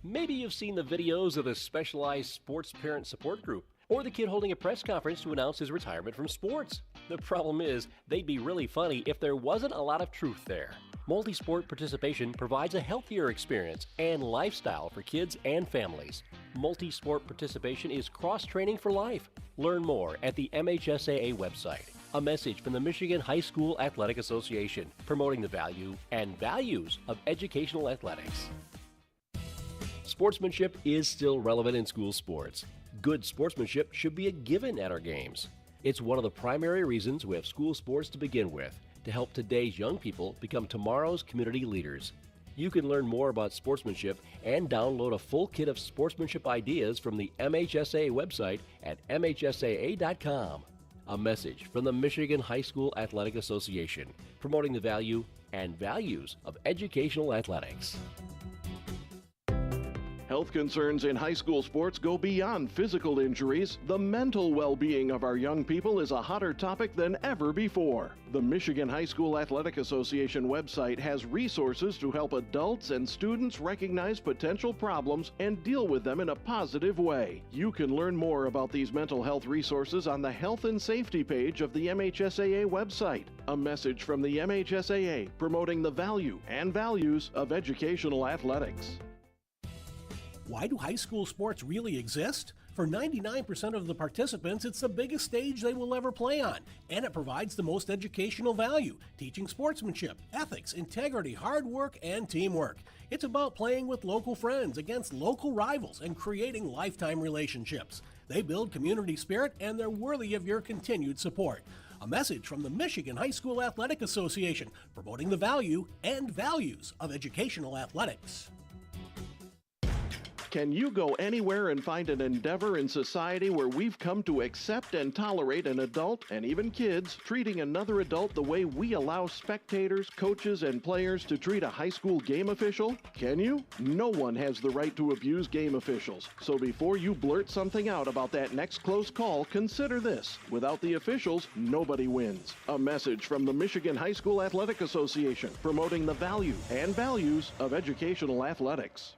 Maybe you've seen the videos of the specialized sports parent support group, or the kid holding a press conference to announce his retirement from sports. The problem is, they'd be really funny if there wasn't a lot of truth there. Multi-sport participation provides a healthier experience and lifestyle for kids and families. Multi-sport participation is cross-training for life. Learn more at the MHSAA website. A message from the Michigan High School Athletic Association, promoting the value and values of educational athletics. Sportsmanship is still relevant in school sports. Good sportsmanship should be a given at our games. It's one of the primary reasons we have school sports to begin with, to help today's young people become tomorrow's community leaders. You can learn more about sportsmanship and download a full kit of sportsmanship ideas from the MHSAA website at MHSAA.com. A message from the Michigan High School Athletic Association, promoting the value and values of educational athletics. Health concerns in high school sports go beyond physical injuries. The mental well-being of our young people is a hotter topic than ever before. The Michigan High School Athletic Association website has resources to help adults and students recognize potential problems and deal with them in a positive way. You can learn more about these mental health resources on the Health and Safety page of the MHSAA website. A message from the MHSAA, promoting the value and values of educational athletics. Why do high school sports really exist? For 99% of the participants, it's the biggest stage they will ever play on, and it provides the most educational value, teaching sportsmanship, ethics, integrity, hard work, and teamwork. It's about playing with local friends against local rivals and creating lifetime relationships. They build community spirit, and they're worthy of your continued support. A message from the Michigan High School Athletic Association, promoting the value and values of educational athletics. Can you go anywhere and find an endeavor in society where we've come to accept and tolerate an adult, and even kids, treating another adult the way we allow spectators, coaches, and players to treat a high school game official? Can you? No one has the right to abuse game officials. So before you blurt something out about that next close call, consider this. Without the officials, nobody wins. A message from the Michigan High School Athletic Association, promoting the value and values of educational athletics.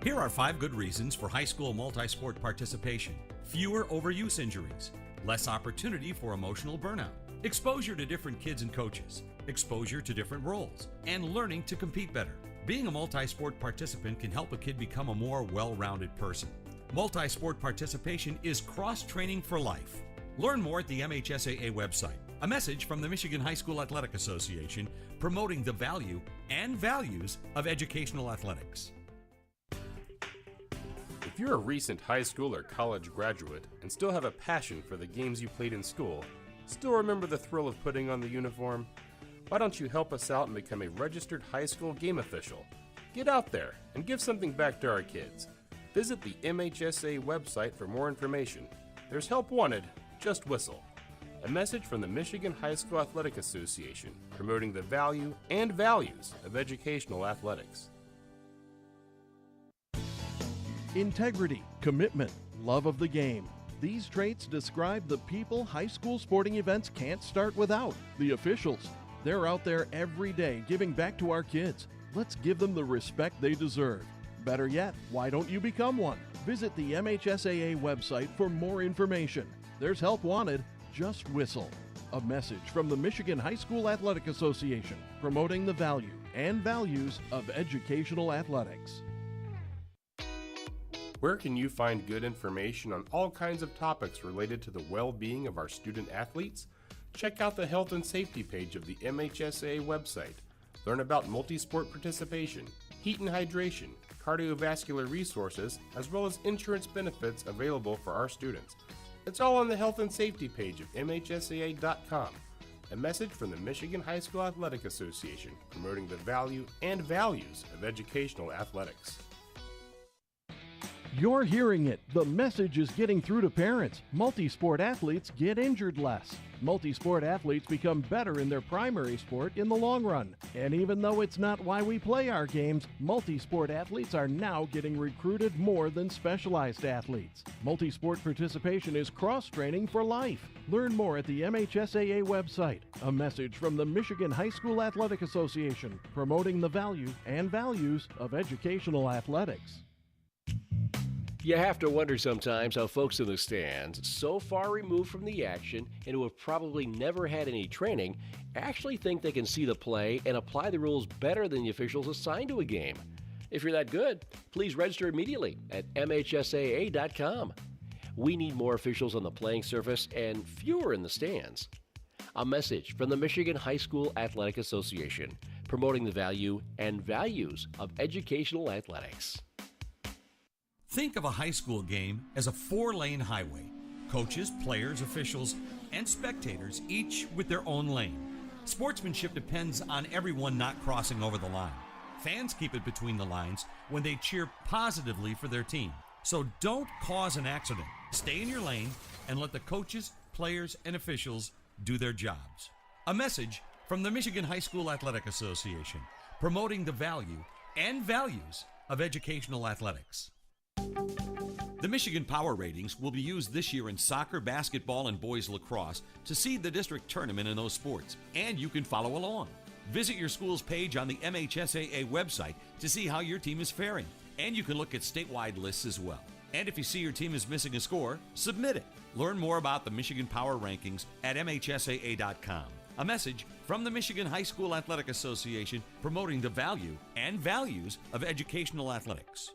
Here are 5 good reasons for high school multi-sport participation. Fewer overuse injuries, less opportunity for emotional burnout, exposure to different kids and coaches, exposure to different roles, and learning to compete better. Being a multi-sport participant can help a kid become a more well-rounded person. Multi-sport participation is cross-training for life. Learn more at the MHSAA website. A message from the Michigan High School Athletic Association, promoting the value and values of educational athletics. If you're a recent high school or college graduate and still have a passion for the games you played in school, still remember the thrill of putting on the uniform, why don't you help us out and become a registered high school game official? Get out there and give something back to our kids. Visit the MHSA website for more information. There's help wanted, just whistle. A message from the Michigan High School Athletic Association, promoting the value and values of educational athletics. Integrity, commitment, love of the game. These traits describe the people high school sporting events can't start without. The officials. They're out there every day giving back to our kids. Let's give them the respect they deserve. Better yet, why don't you become one? Visit the MHSAA website for more information. There's help wanted, just whistle. A message from the Michigan High School Athletic Association, promoting the value and values of educational athletics. Where can you find good information on all kinds of topics related to the well-being of our student athletes? Check out the health and safety page of the MHSAA website. Learn about multi-sport participation, heat and hydration, cardiovascular resources, as well as insurance benefits available for our students. It's all on the health and safety page of MHSAA.com. A message from the Michigan High School Athletic Association, promoting the value and values of educational athletics. You're hearing it. The message is getting through to parents. Multi-sport athletes get injured less. Multi-sport athletes become better in their primary sport in the long run. And even though it's not why we play our games, multi-sport athletes are now getting recruited more than specialized athletes. Multi-sport participation is cross-training for life. Learn more at the MHSAA website. A message from the Michigan High School Athletic Association, promoting the value and values of educational athletics. You have to wonder sometimes how folks in the stands, so far removed from the action and who have probably never had any training, actually think they can see the play and apply the rules better than the officials assigned to a game. If you're that good, please register immediately at MHSAA.com. We need more officials on the playing surface and fewer in the stands. A message from the Michigan High School Athletic Association, promoting the value and values of educational athletics. Think of a high school game as a 4-lane highway. Coaches, players, officials, and spectators, each with their own lane. Sportsmanship depends on everyone not crossing over the line. Fans keep it between the lines when they cheer positively for their team. So don't cause an accident. Stay in your lane and let the coaches, players, and officials do their jobs. A message from the Michigan High School Athletic Association, promoting the value and values of educational athletics. The Michigan Power Ratings will be used this year in soccer, basketball, and boys lacrosse to seed the district tournament in those sports, and you can follow along. Visit your school's page on the MHSAA website to see how your team is faring, and you can look at statewide lists as well. And if you see your team is missing a score, submit it. Learn more about the Michigan Power Rankings at MHSAA.com. A message from the Michigan High School Athletic Association, promoting the value and values of educational athletics.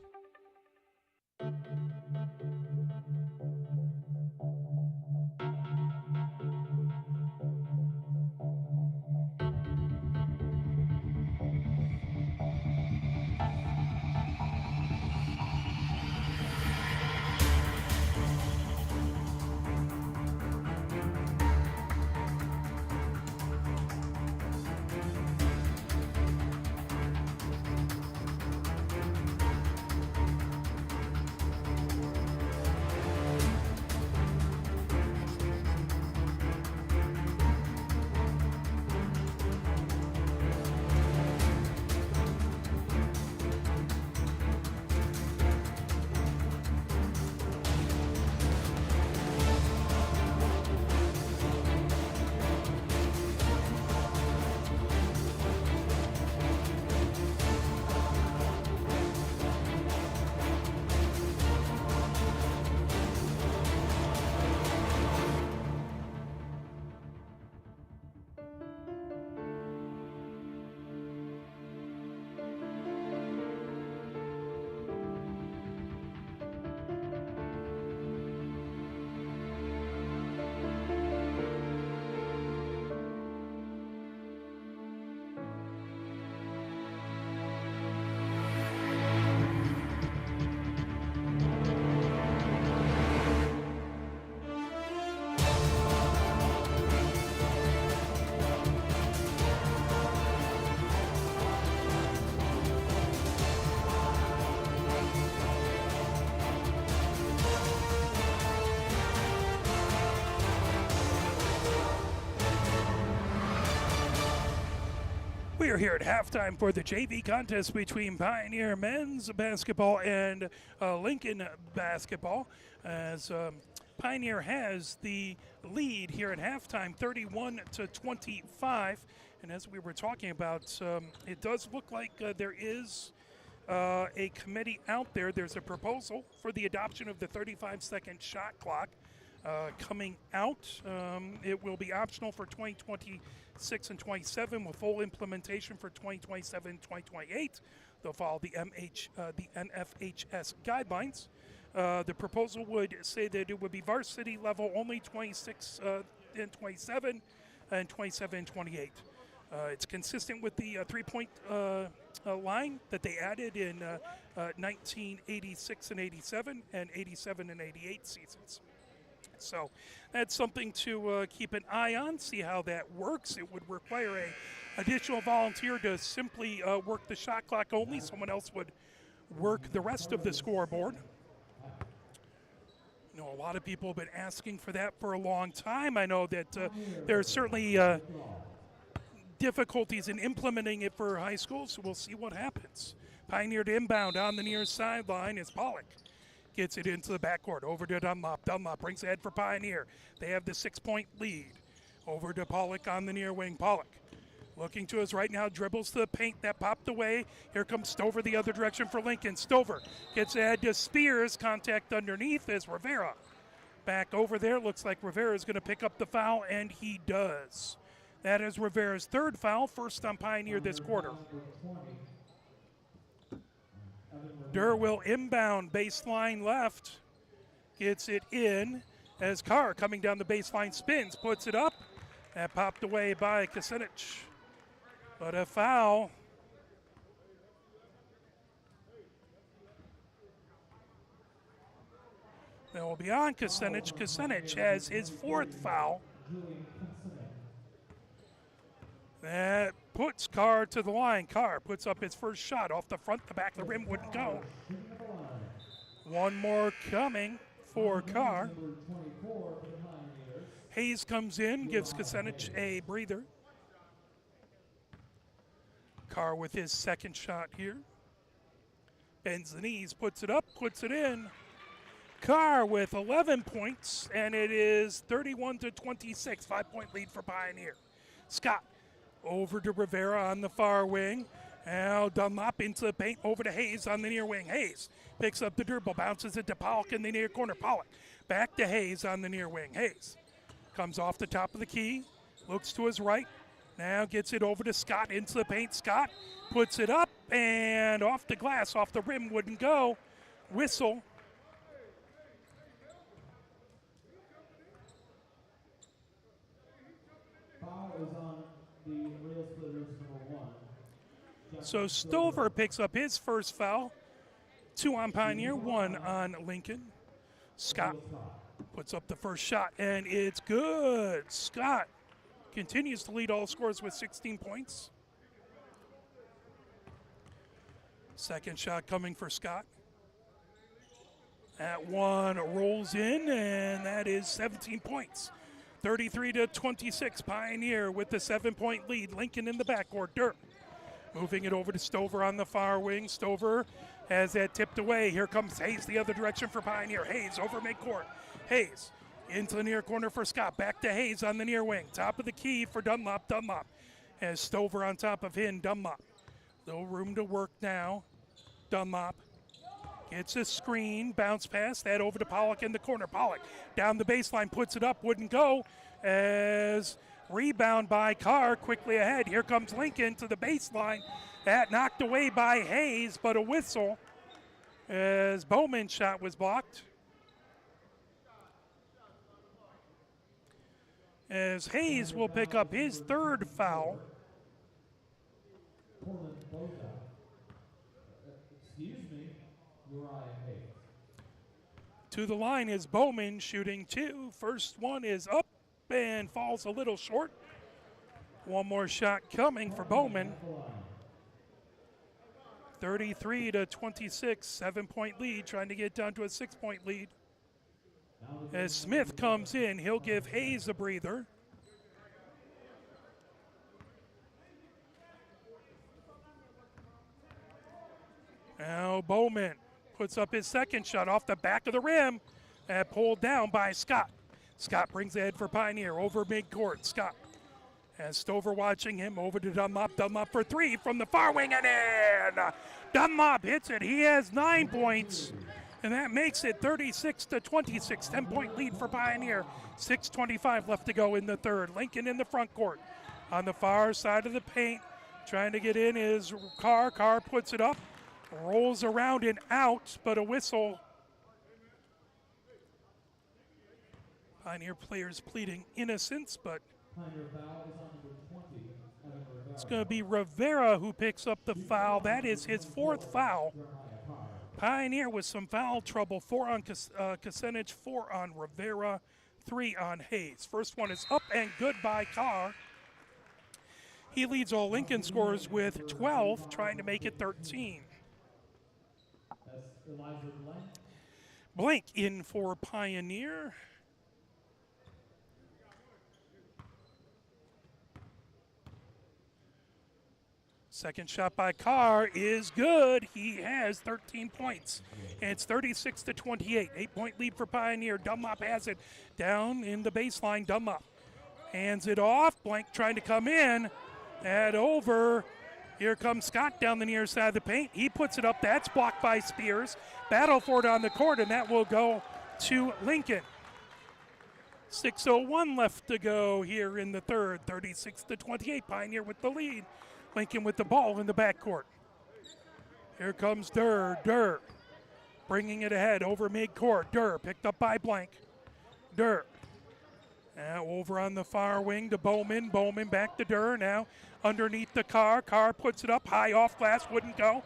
We are here at halftime for the JV contest between Pioneer men's basketball and Lincoln basketball, as Pioneer has the lead here at halftime, 31-25. And as we were talking about, it does look like there is a committee out there. There's a proposal for the adoption of the 35-second shot clock coming out. It will be optional for 2026 and 27 with full implementation for 2027 and 2028. They'll follow the NFHS guidelines. The proposal would say that it would be varsity level only 26 and 27 and 27 and 28. It's consistent with the three-point line that they added in 1986 and 87 and 87 and 88 seasons. So that's something to keep an eye on, see how that works. It would require a additional volunteer to simply work the shot clock only. Someone else would work the rest of the scoreboard. You know, a lot of people have been asking for that for a long time. I know that there are certainly difficulties in implementing it for high schools, so we'll see what happens. Pioneer to inbound on the near sideline is Pollock. Gets it into the backcourt, over to Dunlop. Dunlop brings ahead for Pioneer. They have the 6-point lead. Over to Pollock on the near wing. Pollock looking to his right now, dribbles to the paint, that popped away. Here comes Stover the other direction for Lincoln. Stover gets ahead to Spears, contact underneath is Rivera. Back over there, looks like Rivera is going to pick up the foul, and he does. That is Rivera's third foul, first on Pioneer this quarter. Durr will inbound, baseline left, gets it in as Carr coming down the baseline spins, puts it up, and popped away by Kucinich. But a foul. That will be on Kucinich. Kucinich has his fourth foul. That puts Carr to the line. Carr puts up his first shot off the front. The back of the rim wouldn't go. One more coming for Carr. Hayes comes in, gives Kucinich a breather. Carr with his second shot here. Bends the knees, puts it up, puts it in. Carr with 11 points, and it is 31-26, 5-point lead for Pioneer. Scott over to Rivera on the far wing. Now Dunlop into the paint, over to Hayes on the near wing. Hayes picks up the dribble, bounces it to Pollock in the near corner. Pollock back to Hayes on the near wing. Hayes comes off the top of the key, looks to his right, now gets it over to Scott into the paint. Scott puts it up and off the glass, off the rim, wouldn't go. Whistle. Foul is on the Rail Splitters number 1. So Stover picks up his first foul. 2 on Pioneer, 1 on Lincoln. Scott puts up the first shot, and it's good. Scott continues to lead all scores with 16 points. Second shot coming for Scott. That one rolls in, and that is 17 points. 33-26, Pioneer with the 7-point lead. Lincoln in the backcourt. Durr moving it over to Stover on the far wing. Stover has that tipped away. Here comes Hayes the other direction for Pioneer. Hayes over midcourt. Hayes into the near corner for Scott. Back to Hayes on the near wing. Top of the key for Dunlop. Dunlop has Stover on top of him. Dunlop. Little room to work now. Dunlop gets a screen. Bounce pass. That over to Pollock in the corner. Pollock down the baseline. Puts it up. Wouldn't go. As rebound by Carr. Quickly ahead. Here comes Lincoln to the baseline. That knocked away by Hayes, but a whistle as Bowman's shot was blocked. As Hayes will pick up his third foul. To the line is Bowman shooting 2. First one is up and falls a little short. One more shot coming for Bowman. 33-26, 7-point lead, trying to get down to a 6-point lead. As Smith comes in, he'll give Hayes a breather. Now Bowman puts up his second shot off the back of the rim. And pulled down by Scott. Scott brings it ahead for Pioneer over midcourt. Scott has Stover watching him over to Dunlop. Dunlop for three from the far wing and in. Dunlop hits it. He has 9 points. And that makes it 36-26. 10-point lead for Pioneer. 6:25 left to go in the third. Lincoln in the front court. On the far side of the paint. Trying to get in is Carr. Carr puts it up. Rolls around and out, but a whistle. Pioneer players pleading innocence, but it's going to be Rivera who picks up the foul. That is his fourth foul. Pioneer with some foul trouble. 4 on Kucinich, 4 on Rivera, 3 on Hayes. First one is up and good by Carr. He leads all Lincoln scorers with 12, trying to make it 13. Blank in for Pioneer. Second shot by Carr is good. He has 13 points. And it's 36-28. 8-point lead for Pioneer. Dunlop has it down in the baseline. Dunlop hands it off. Blank trying to come in. And over. Here comes Scott down the near side of the paint. He puts it up. That's blocked by Spears. Battle for it on the court, and that will go to Lincoln. 6:01 left to go here in the third. 36-28. Pioneer with the lead. Lincoln with the ball in the backcourt. Here comes Durr. Durr bringing it ahead over midcourt. Durr picked up by Blank. Durr. Now over on the far wing to Bowman. Bowman back to Durr. Now underneath the Carr. Carr puts it up high off glass. Wouldn't go.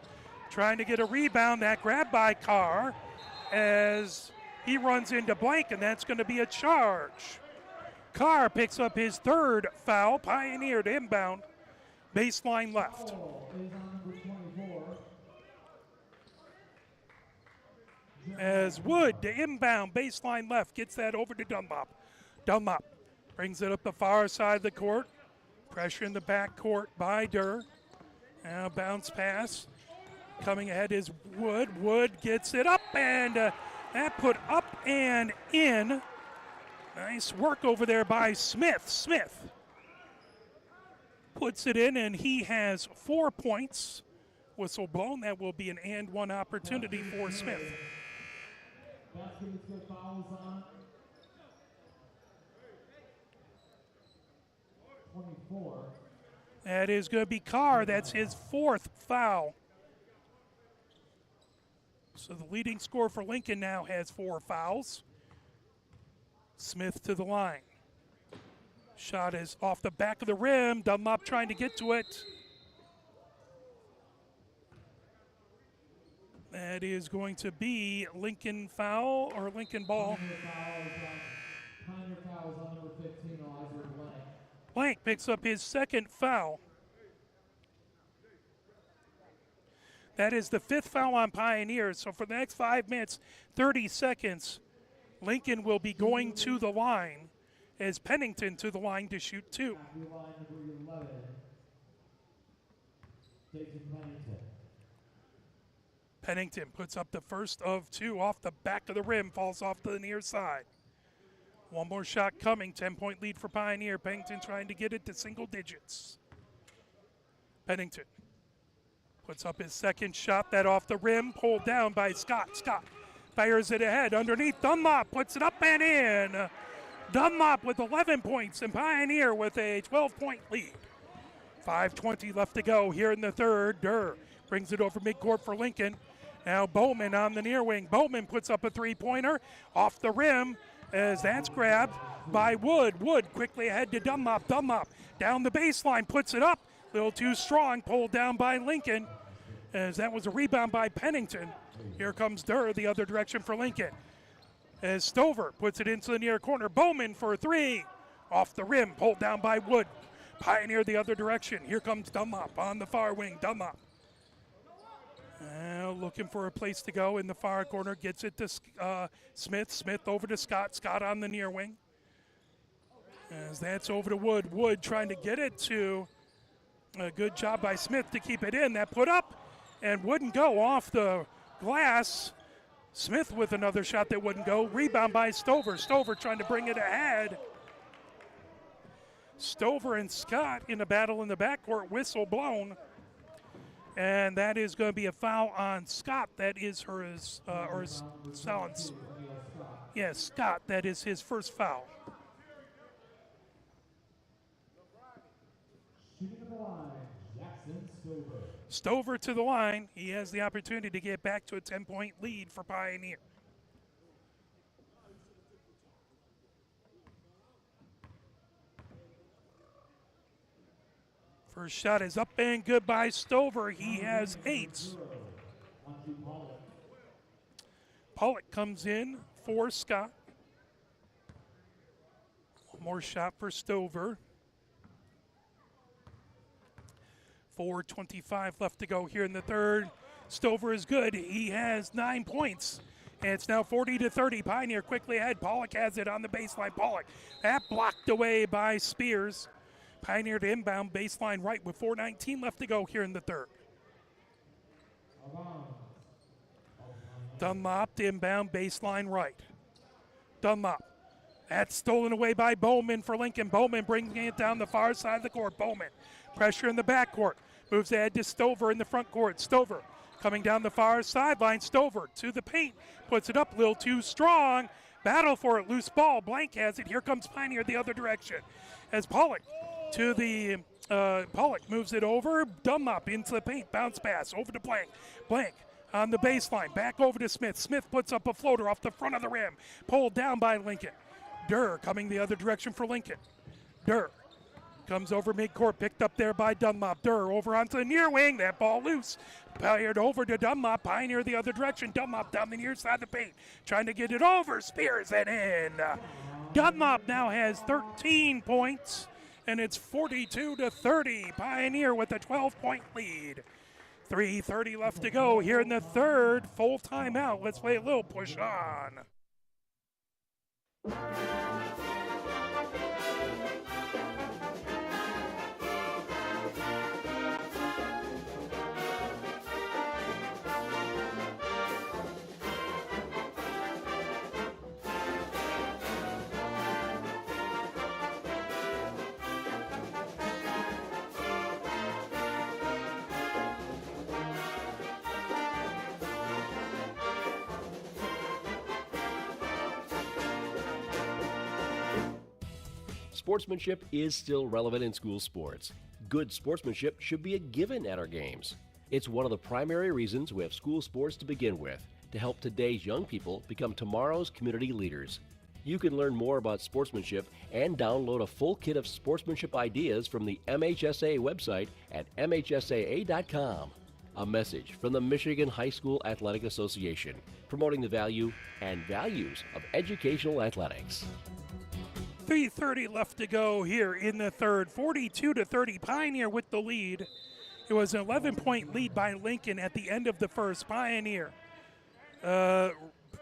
Trying to get a rebound. That grab by Carr as he runs into Blank, and that's going to be a charge. Carr picks up his third foul. Pioneer to inbound. Baseline left. As Wood to inbound, baseline left, gets that over to Dunlop. Dunlop brings it up the far side of the court. Pressure in the back court by Durr. Now bounce pass. Coming ahead is Wood. Wood gets it up, and that put up and in. Nice work over there by Smith. Smith puts it in, and he has 4 points. Whistle blown. That will be an and one opportunity for Smith. That is going to be Carr. That's his fourth foul. So the leading scorer for Lincoln now has 4 fouls. Smith to the line. Shot is off the back of the rim. Dunlop trying to get to it. That is going to be Lincoln foul or Lincoln ball. Blank picks up his second foul. That is the 5th foul on Pioneers. So for the next 5 minutes, 30 seconds, Lincoln will be going to the line as Pennington to the line to shoot 2. Pennington puts up the first of 2 off the back of the rim, falls off to the near side. One more shot coming, 10-point lead for Pioneer. Pennington trying to get it to single digits. Pennington puts up his second shot, that off the rim, pulled down by Scott. Scott fires it ahead underneath. Dunlop puts it up and in. Dunlop with 11 points and Pioneer with a 12-point lead. 5:20 left to go here in the third. Durr brings it over midcourt for Lincoln. Now Bowman on the near wing. Bowman puts up a three-pointer off the rim as that's grabbed by Wood. Wood quickly ahead to Dunlop. Dunlop down the baseline, puts it up. A little too strong, pulled down by Lincoln as that was a rebound by Pennington. Here comes Durr the other direction for Lincoln. As Stover puts it into the near corner. Bowman for 3. Off the rim, pulled down by Wood. Pioneer the other direction. Here comes Dunlop on the far wing. Dunlop looking for a place to go in the far corner. Gets it to Smith. Smith over to Scott. Scott on the near wing. As that's over to Wood. Wood trying to get it to a good job by Smith to keep it in. That put up and wouldn't go off the glass. Smith with another shot that wouldn't go. Rebound by Stover. Stover trying to bring it ahead. Stover and Scott in a battle in the backcourt. Whistle blown. And that is going to be a foul on Scott. That is Scott. That is his first foul. Shooting at the line, Jackson Stover. Stover to the line. He has the opportunity to get back to a 10-point lead for Pioneer. First shot is up and good by Stover. He has 8. Pollock comes in for Scott. One more shot for Stover. 4:25 left to go here in the third. Stover is good. He has 9 points. And it's now 40-30. Pioneer quickly ahead. Pollock has it on the baseline. Pollock. That blocked away by Spears. Pioneer to inbound baseline right with 4:19 left to go here in the third. Dunlop to inbound baseline right. Dunlop. That's stolen away by Bowman for Lincoln. Bowman bringing it down the far side of the court. Bowman. Pressure in the backcourt. Moves ahead to Stover in the front court. Stover coming down the far sideline. Stover to the paint. Puts it up a little too strong. Battle for it. Loose ball. Blank has it. Here comes Pioneer the other direction. As Pollock to the Pollock moves it over. Dunlop into the paint. Bounce pass over to Blank. Blank on the baseline. Back over to Smith. Smith puts up a floater off the front of the rim. Pulled down by Lincoln. Durr coming the other direction for Lincoln. Durr comes over midcourt, picked up there by Dunlop. Durr over onto the near wing. That ball loose. Fired over to Dunlop. Pioneer the other direction. Dunlop down the near side of the paint. Trying to get it over. Spears it in. Dunlop now has 13 points, and it's 42-30. Pioneer with a 12-point lead. 3:30 left to go here in the third. Full timeout. Let's play a little push on. Sportsmanship is still relevant in school sports. Good sportsmanship should be a given at our games. It's one of the primary reasons we have school sports to begin with, to help today's young people become tomorrow's community leaders. You can learn more about sportsmanship and download a full kit of sportsmanship ideas from the MHSAA website at MHSAA.com. A message from the Michigan High School Athletic Association, promoting the value and values of educational athletics. 3:30 left to go here in the third. 42-30. Pioneer with the lead. It was an 11-point lead by Lincoln at the end of the first. Pioneer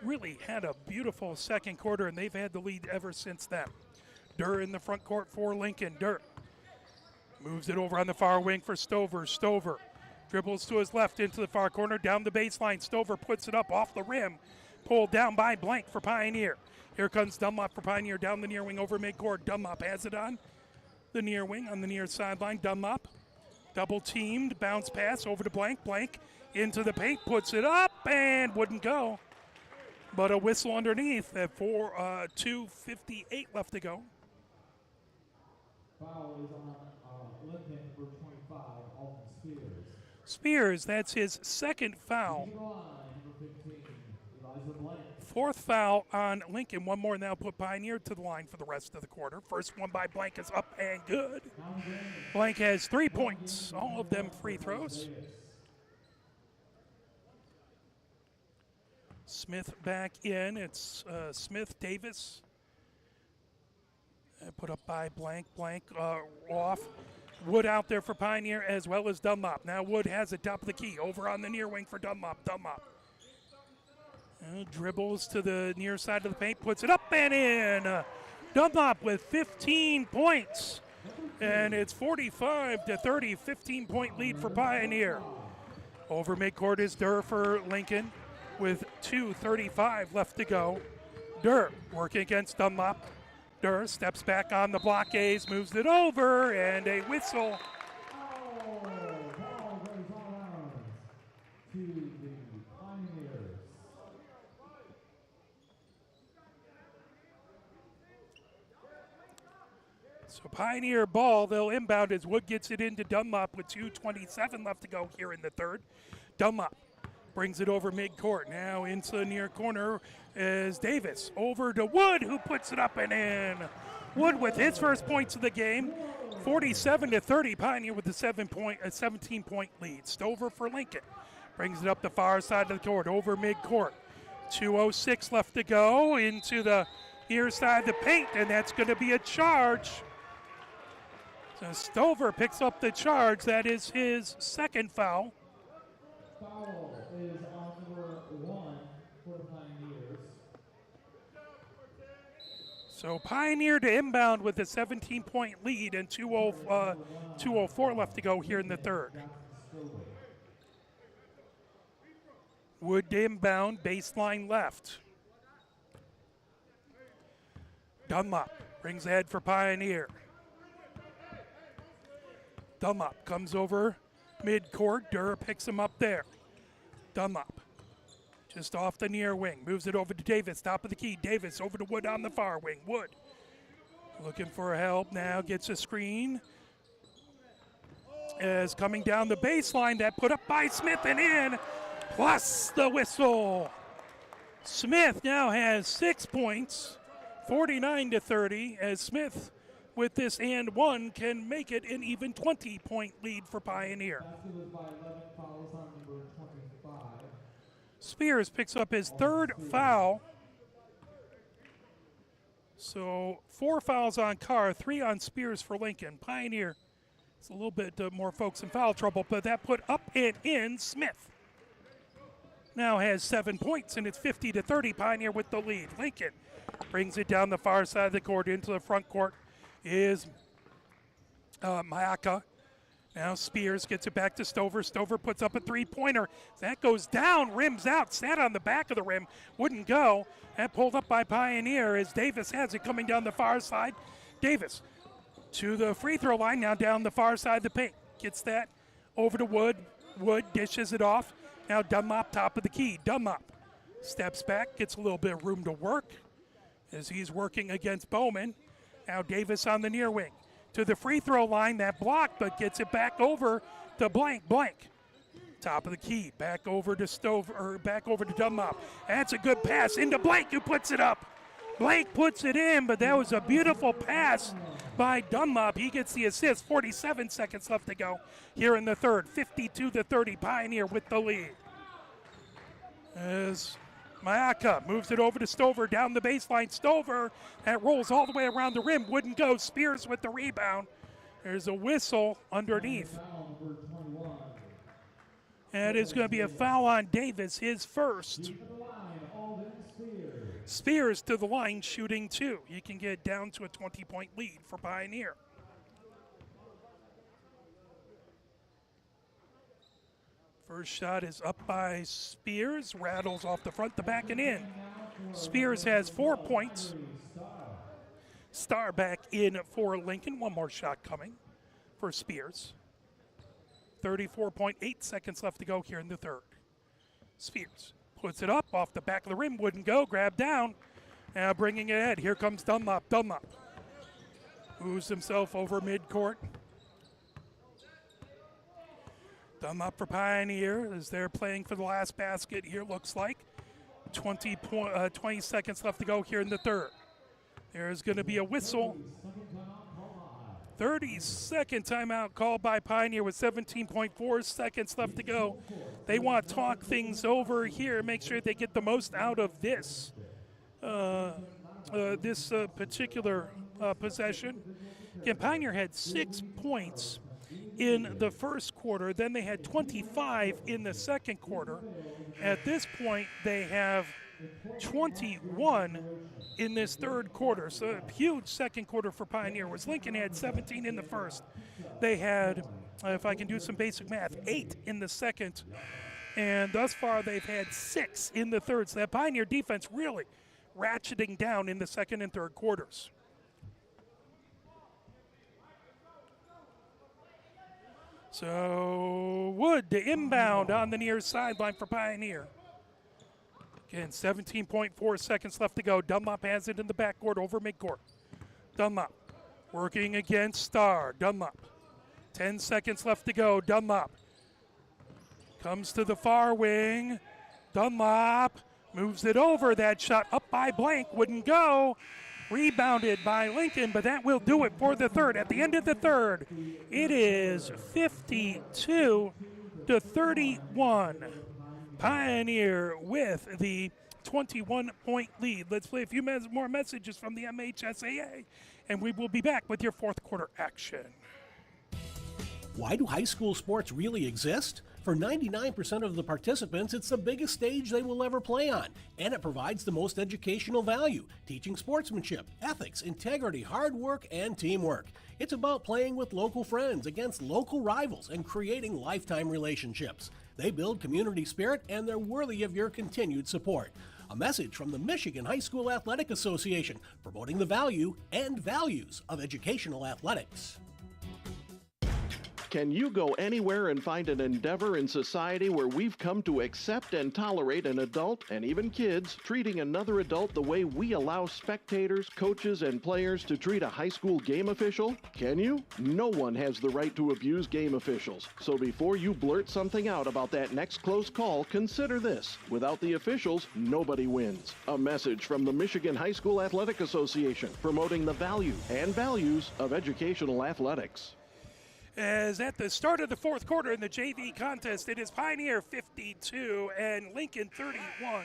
really had a beautiful second quarter, and they've had the lead ever since then. Durr in the front court for Lincoln. Durr moves it over on the far wing for Stover. Stover dribbles to his left into the far corner, down the baseline. Stover puts it up off the rim. Pulled down by Blank for Pioneer. Here comes Dunlop for Pioneer down the near wing over midcourt. Dunlop has it on the near wing, on the near sideline. Dunlop double teamed, bounce pass over to Blank. Blank into the paint, puts it up and wouldn't go. But a whistle underneath at 2:58 left to go. Foul is on Lincoln for 25, Alton Spears. Spears, that's his second foul. Shooting the line, number 15, Eliza Blank. Fourth foul on Lincoln. One more now put Pioneer to the line for the rest of the quarter. First one by Blank is up and good. Blank has 3 points, all of them free throws. Smith back in. It's Smith, Davis. Put up by Blank. Blank off. Wood out there for Pioneer as well as Dunlop. Now Wood has it top of the key. Over on the near wing for Dunlop. Dunlop. Dribbles to the near side of the paint, puts it up and in. Dunlop with 15 points. And it's 45-30, 15-point lead for Pioneer. Over midcourt is Durr for Lincoln with 2:35 left to go. Durr working against Dunlop. Durr steps back on the blockades, moves it over, and a whistle. Ball goes on to the Pioneers. So Pioneer ball, they'll inbound as Wood gets it into Dunlop with 2:27 left to go here in the third. Dunlop brings it over midcourt. Now into the near corner is Davis. Over to Wood, who puts it up and in. Wood with his first points of the game. 47-30, Pioneer with a 17-point lead. Stover for Lincoln. Brings it up the far side of the court, over midcourt. 2:06 left to go into the near side of the paint, and that's going to be a charge. So Stover picks up the charge. That is his second foul. Foul is on number 1 for the Pioneers. So Pioneer to inbound with a 17-point lead and 2:04 left to go here in the third. Wood to inbound, baseline left. Dunlop brings ahead for Pioneer. Dunlop comes over midcourt. Durr picks him up there. Dunlop just off the near wing. Moves it over to Davis, top of the key. Davis over to Wood on the far wing. Wood looking for help now. Gets a screen. Is coming down the baseline. That put up by Smith and in. Plus the whistle. Smith now has 6 points. 49-30 as Smith with this and one can make it an even 20-point lead for Pioneer. Basket by 11, fouls on number 25. Spears picks up his third foul. So 4 fouls on Carr, 3 on Spears for Lincoln. Pioneer, it's a little bit more folks in foul trouble, but that put up and in Smith. Now has 7 points, and it's 50-30. Pioneer with the lead. Lincoln brings it down the far side of the court into the front court is Mayaka. Now Spears gets it back to Stover. Stover puts up a three-pointer. That goes down, rims out, sat on the back of the rim, wouldn't go. And pulled up by Pioneer as Davis has it coming down the far side. Davis to the free throw line, now down the far side of the paint. Gets that over to Wood. Wood dishes it off. Now Dunlop top of the key. Dunlop steps back, gets a little bit of room to work as he's working against Bowman. Now Davis on the near wing. To the free throw line, that block, but gets it back over to Blank. Top of the key, back over to Dunlop. That's a good pass into Blank, who puts it up. Blank puts it in, but that was a beautiful pass by Dunlop. He gets the assist. 47 seconds left to go here in the third. 52-30, Pioneer with the lead. As Mayaka moves it over to Stover, down the baseline. Stover, that rolls all the way around the rim. Wouldn't go. Spears with the rebound. There's a whistle underneath. And it's going to be a foul on Davis, his first. Spears to the line, shooting 2. He can get down to a 20-point lead for Pioneer. First shot is up by Spears, rattles off the front, the back, and in. Spears has 4 points. Star back in for Lincoln. One more shot coming for Spears. 34.8 seconds left to go here in the third. Spears puts it up off the back of the rim, wouldn't go, grab down. Now bringing it ahead, here comes Dunlop. Dunlop moves himself over midcourt. Dunlop for Pioneer as they're playing for the last basket here, looks like. 20 seconds left to go here in the third. There's going to be a whistle. 30-second timeout called by Pioneer with 17.4 seconds left to go. They want to talk things over here, make sure they get the most out of this particular possession. Again, Pioneer had 6 points in the first quarter. Then they had 25 in the second quarter. At this point, they have 21 in this third quarter. So a huge second quarter for Pioneer, whereas Lincoln had 17 in the first. They had, if I can do some basic math, 8 in the second And thus far, they've had 6 in the third. So that Pioneer defense really ratcheting down in the second and third quarters. So Wood to inbound on the near sideline for Pioneer. Again, 17.4 seconds left to go. Dunlop has it in the backcourt over midcourt. Dunlop working against Starr. Dunlop. 10 seconds left to go. Dunlop comes to the far wing. Dunlop moves it over. That shot up by Blank wouldn't go. Rebounded by Lincoln, but that will do it for the third. At the end of the third, it is 52 to 31. Pioneer with the 21-point lead. Let's play a few more messages from the MHSAA, and we will be back with your fourth quarter action. Why do high school sports really exist? For 99% of the participants, it's the biggest stage they will ever play on, and it provides the most educational value, teaching sportsmanship, ethics, integrity, hard work, and teamwork. It's about playing with local friends against local rivals and creating lifetime relationships. They build community spirit, and they're worthy of your continued support. A message from the Michigan High School Athletic Association, promoting the value and values of educational athletics. Can you go anywhere and find an endeavor in society where we've come to accept and tolerate an adult, and even kids, treating another adult the way we allow spectators, coaches, and players to treat a high school game official? Can you? No one has the right to abuse game officials. So before you blurt something out about that next close call, consider this. Without the officials, nobody wins. A message from the Michigan High School Athletic Association, promoting the value and values of educational athletics. As at the start of the fourth quarter in the JV contest, it is Pioneer 52 and Lincoln 31.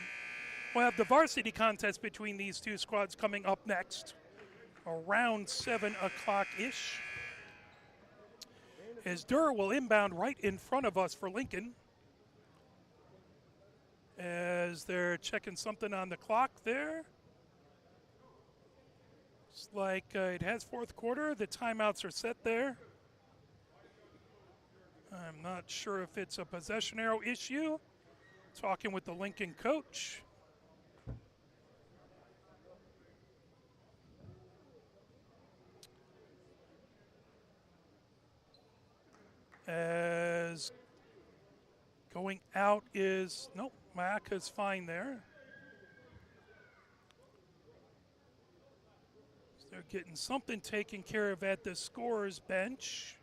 We'll have the varsity contest between these two squads coming up next, around 7 o'clock-ish. As Durr will inbound right in front of us for Lincoln. As they're checking something on the clock there. Looks like it has fourth quarter. The timeouts are set there. I'm not sure if it's a possession arrow issue. Talking with the Lincoln coach. As going out is, nope, Maaka's fine there. So they're getting something taken care of at the scorer's bench.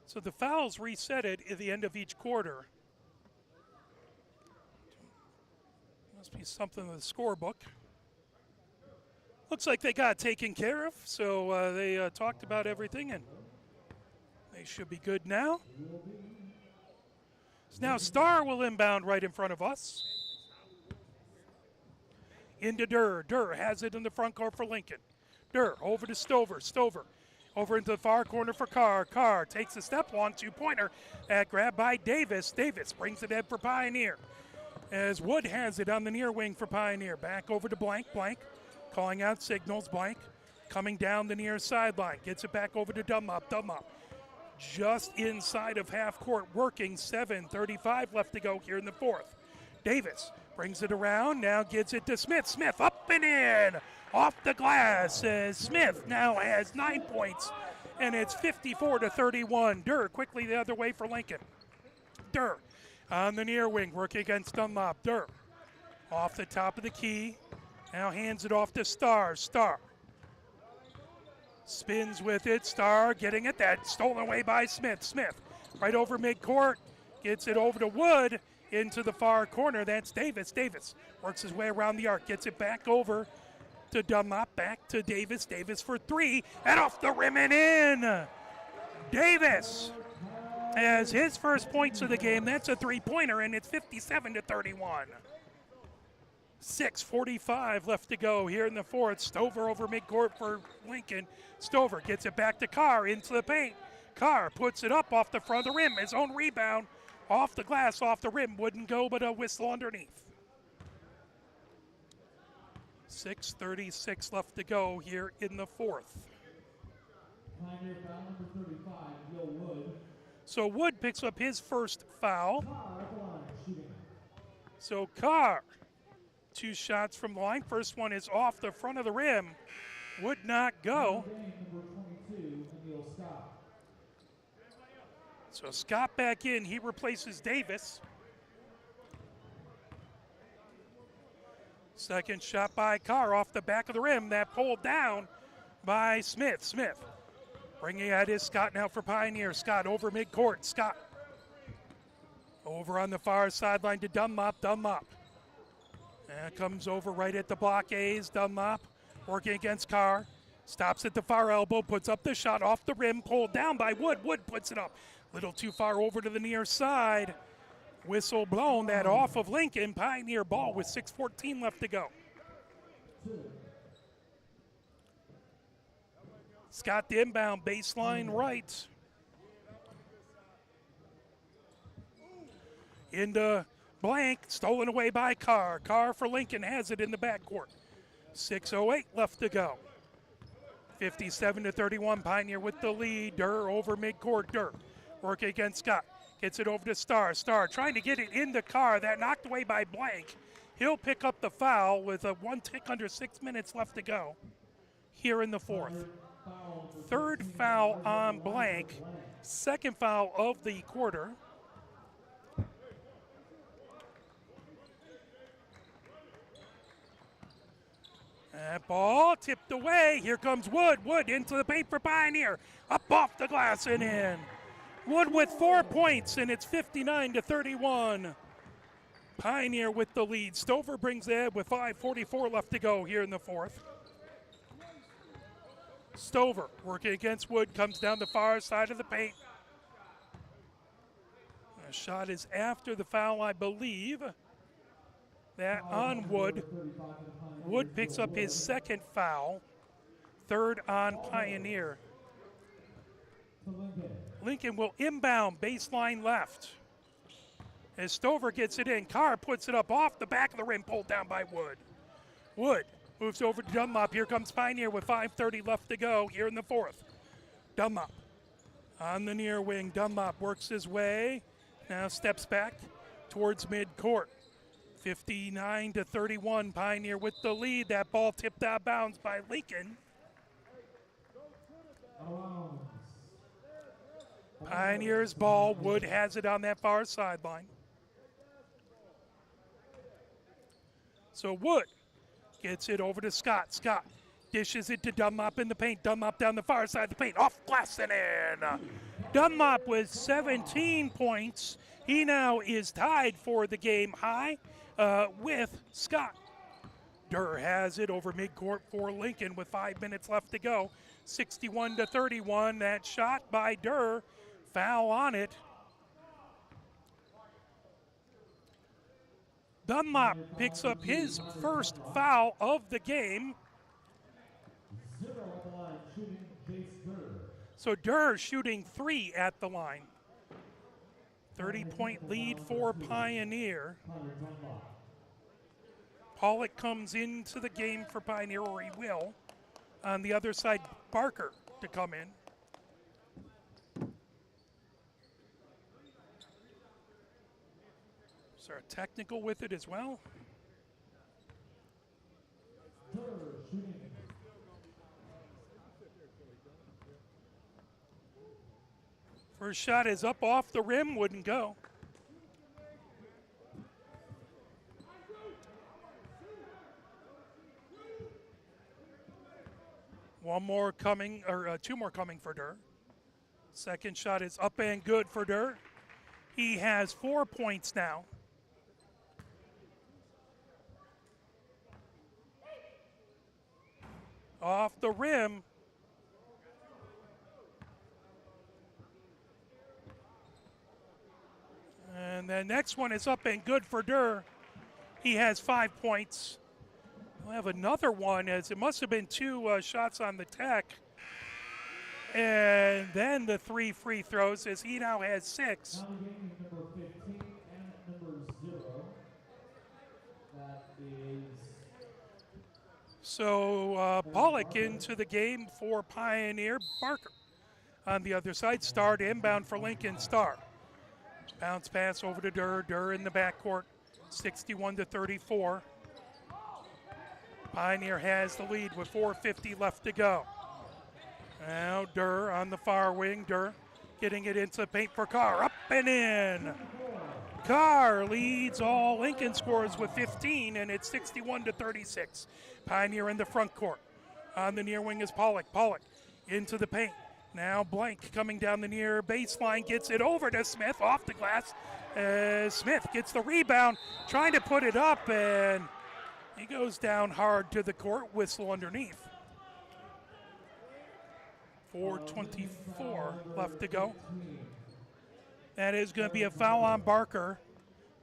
So the fouls reset it at the end of each quarter. Must be something in the scorebook. Looks like they got taken care of, so they talked about everything, and they should be good now. So now Starr will inbound right in front of us. Into Durr. Durr has it in the front court for Lincoln. Durr over to Stover. Stover over into the far corner for Carr. Carr takes a step, 1-2-pointer. Grabbed by Davis. Davis brings it in for Pioneer. As Wood has it on the near wing for Pioneer. Back over to Blank. Blank calling out signals. Blank coming down the near sideline. Gets it back over to Dunlop. Dunlop just inside of half court working. 7:35 left to go here in the fourth. Davis brings it around. Now gets it to Smith. Smith up and in. Off the glass as Smith now has 9 points, and it's 54-31. Durr quickly the other way for Lincoln. Durr on the near wing working against Dunlop. Durr off the top of the key. Now hands it off to Starr. Starr spins with it. Starr getting it. That stolen away by Smith. Smith right over midcourt. Gets it over to Wood into the far corner. That's Davis. Davis works his way around the arc. Gets it back over to Dunlop, back to Davis. Davis for three, and off the rim and in. Davis has his first points of the game. That's a three-pointer, and it's 57-31. 6:45 left to go here in the fourth. Stover over midcourt for Lincoln. Stover gets it back to Carr into the paint. Carr puts it up off the front of the rim. His own rebound off the glass, off the rim. Wouldn't go, but a whistle underneath. 6:36 left to go here in the fourth. Pioneer foul number 35, Will Wood. So Wood picks up his first foul. Carr at the line, shooting. So Carr, 2 shots from the line. First one is off the front of the rim. Would not go. Game number 22, Emil Scott. So Scott back in. He replaces Davis. Second shot by Carr off the back of the rim. That pulled down by Smith. Smith bringing at is Scott now for Pioneer. Scott over midcourt. Scott over on the far sideline to Dunlop. Dunlop and comes over right at the block A's. Dunlop working against Carr. Stops at the far elbow. Puts up the shot off the rim. Pulled down by Wood. Wood puts it up. Little too far over to the near side. Whistle blown. That off of Lincoln. Pioneer ball with 6:14 left to go. Scott the inbound, baseline right. Into Blank, stolen away by Carr. Carr for Lincoln has it in the backcourt. 6:08 left to go. 57-31, Pioneer with the lead. Durr over midcourt. Durr working against Scott. Gets it over to Starr. Starr trying to get it in the Carr. That knocked away by Blank. He'll pick up the foul with a 1 tick under 6 minutes left to go here in the fourth. Third foul on Blank. Second foul of the quarter. That ball tipped away. Here comes Wood. Wood into the paint for Pioneer. Up off the glass and in. Wood with 4 points, and it's 59-31. Pioneer with the lead. Stover brings it with 5:44 left to go here in the fourth. Stover working against Wood, comes down the far side of the paint. The shot is after the foul, I believe. That on Wood. Wood picks up his second foul. Third on Pioneer. Lincoln will inbound baseline left. As Stover gets it in, Carr puts it up off the back of the rim, pulled down by Wood. Wood moves over to Dunlop. Here comes Pioneer with 5:30 left to go here in the fourth. Dunlop on the near wing. Dunlop works his way, now steps back towards midcourt. 59-31, Pioneer with the lead. That ball tipped out of bounds by Lincoln. Pioneer's ball. Wood has it on that far sideline. So Wood gets it over to Scott. Scott dishes it to Dunlop in the paint. Dunlop down the far side of the paint. Off glass and in. Dunlop with 17 points. He now is tied for the game high with Scott. Durr has it over midcourt for Lincoln with 5 minutes left to go. 61-31. That shot by Durr. Foul on it. Dunlop picks up his first foul of the game. So Durr shooting 3 at the line. 30-point lead for Pioneer. Pollock comes into the game for Pioneer, or he will. On the other side, Barker to come in. Is there a technical with it as well? First shot is up off the rim, wouldn't go. One more coming, or 2 more coming for Durr. Second shot is up and good for Durr. He has 4 points now. Off the rim. And the next one is up and good for Durr. He has 5 points. We'll have another one, as it must have been 2 shots on the tech. And then the 3 free throws, as he now has 6. Number 15 and number 0. That is. So Pollock into the game for Pioneer. Barker on the other side. Star to inbound for Lincoln. Star. Bounce pass over to Durr. Durr in the backcourt. 61-34. Pioneer has the lead with 4:50 left to go. Now Durr on the far wing. Durr getting it into the paint for Carr. Up and in. Carr leads all. Lincoln scores with 15, and it's 61-36. Pioneer in the front court. On the near wing is Pollock. Pollock into the paint. Now Blank coming down the near baseline, gets it over to Smith off the glass. Smith gets the rebound, trying to put it up, and he goes down hard to the court. Whistle underneath. 4:24 left to go. That is going to be a foul on Barker.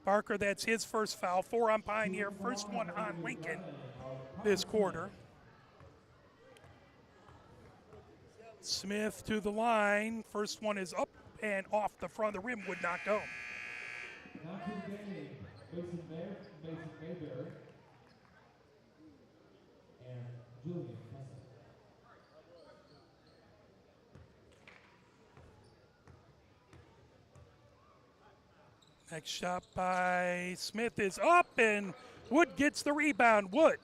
Barker, that's his first foul. 4 on Pioneer, first one on Lincoln this quarter. Smith to the line. First one is up and off the front of the rim, would not go. Now to the game, Mason Mayberry and Julian Kessler. Next shot by Smith is up, and Wood gets the rebound. Wood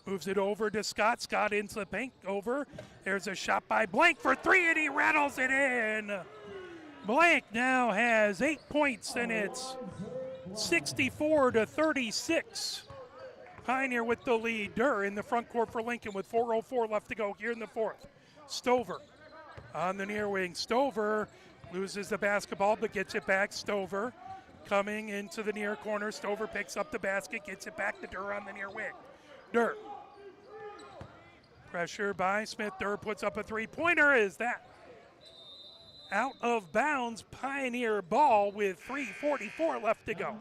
moves it over to Scott. Scott into the paint. Over. There's a shot by Blank for 3, and he rattles it in. Blank now has 8 points, and it's 64-36. Pioneer with the lead. Durr in the front court for Lincoln with 4:04 left to go here in the fourth. Stover on the near wing. Stover loses the basketball, but gets it back. Stover coming into the near corner. Stover picks up the basket, gets it back to Durr on the near wing. Durr. Pressure by Smith. Durr puts up a three-pointer. Is that out of bounds? Pioneer ball with 3:44 left to go.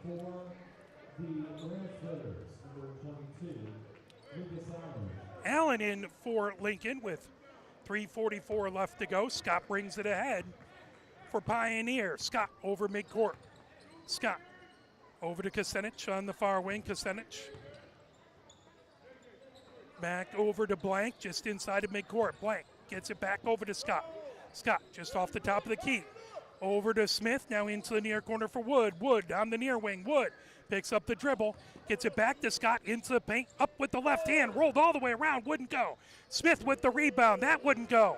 For the Translators, number 22, Lucas Allen Allen. in for Lincoln with 3:44 left to go. Scott brings it ahead for Pioneer. Scott over midcourt. Scott over to Kucinich on the far wing. Kucinich back over to Blank, just inside of midcourt. Blank gets it back over to Scott. Scott just off the top of the key. Over to Smith, now into the near corner for Wood. Wood on the near wing. Wood picks up the dribble, gets it back to Scott into the paint, up with the left hand, rolled all the way around, wouldn't go. Smith with the rebound, that wouldn't go.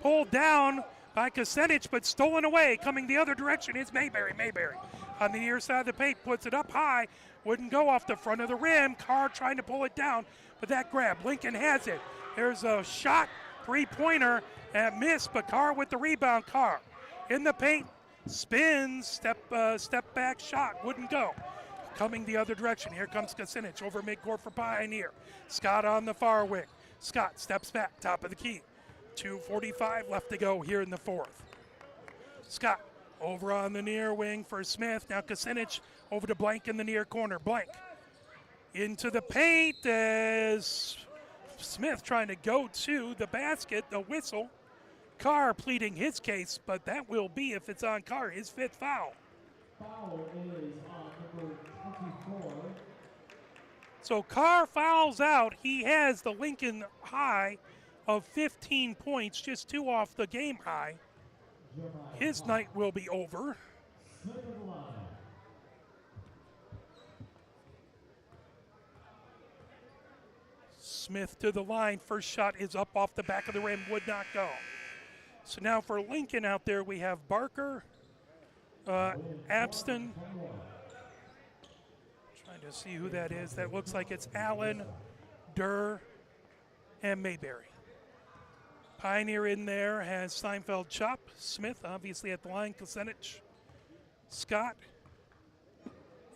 Pulled down by Kucinich, but stolen away. Coming the other direction is Mayberry. Mayberry on the near side of the paint, puts it up high, wouldn't go off the front of the rim. Carr trying to pull it down, but that grab. Lincoln has it. There's a shot, three-pointer, and missed, but Carr with the rebound. Carr in the paint, spins, step back shot, wouldn't go. Coming the other direction, here comes Kucinich over midcourt for Pioneer. Scott on the far wing. Scott steps back, top of the key. 2:45 left to go here in the fourth. Scott over on the near wing for Smith. Now Kucinich over to Blank in the near corner. Blank into the paint as Smith trying to go to the basket. The whistle. Carr pleading his case, but that will be, if it's on Carr, his fifth foul. Foul is on number 24. So Carr fouls out. He has the Lincoln high of 15 points, just 2 off the game high. His night will be over. Smith of the line. Smith to the line. First shot is up off the back of the rim, would not go. So now for Lincoln out there, we have Barker, Abston. Trying to see who that is. That looks like it's Allen, Durr, and Mayberry. Pioneer in there has Steinfeld, Chop, Smith, obviously at the line, Kucinich, Scott,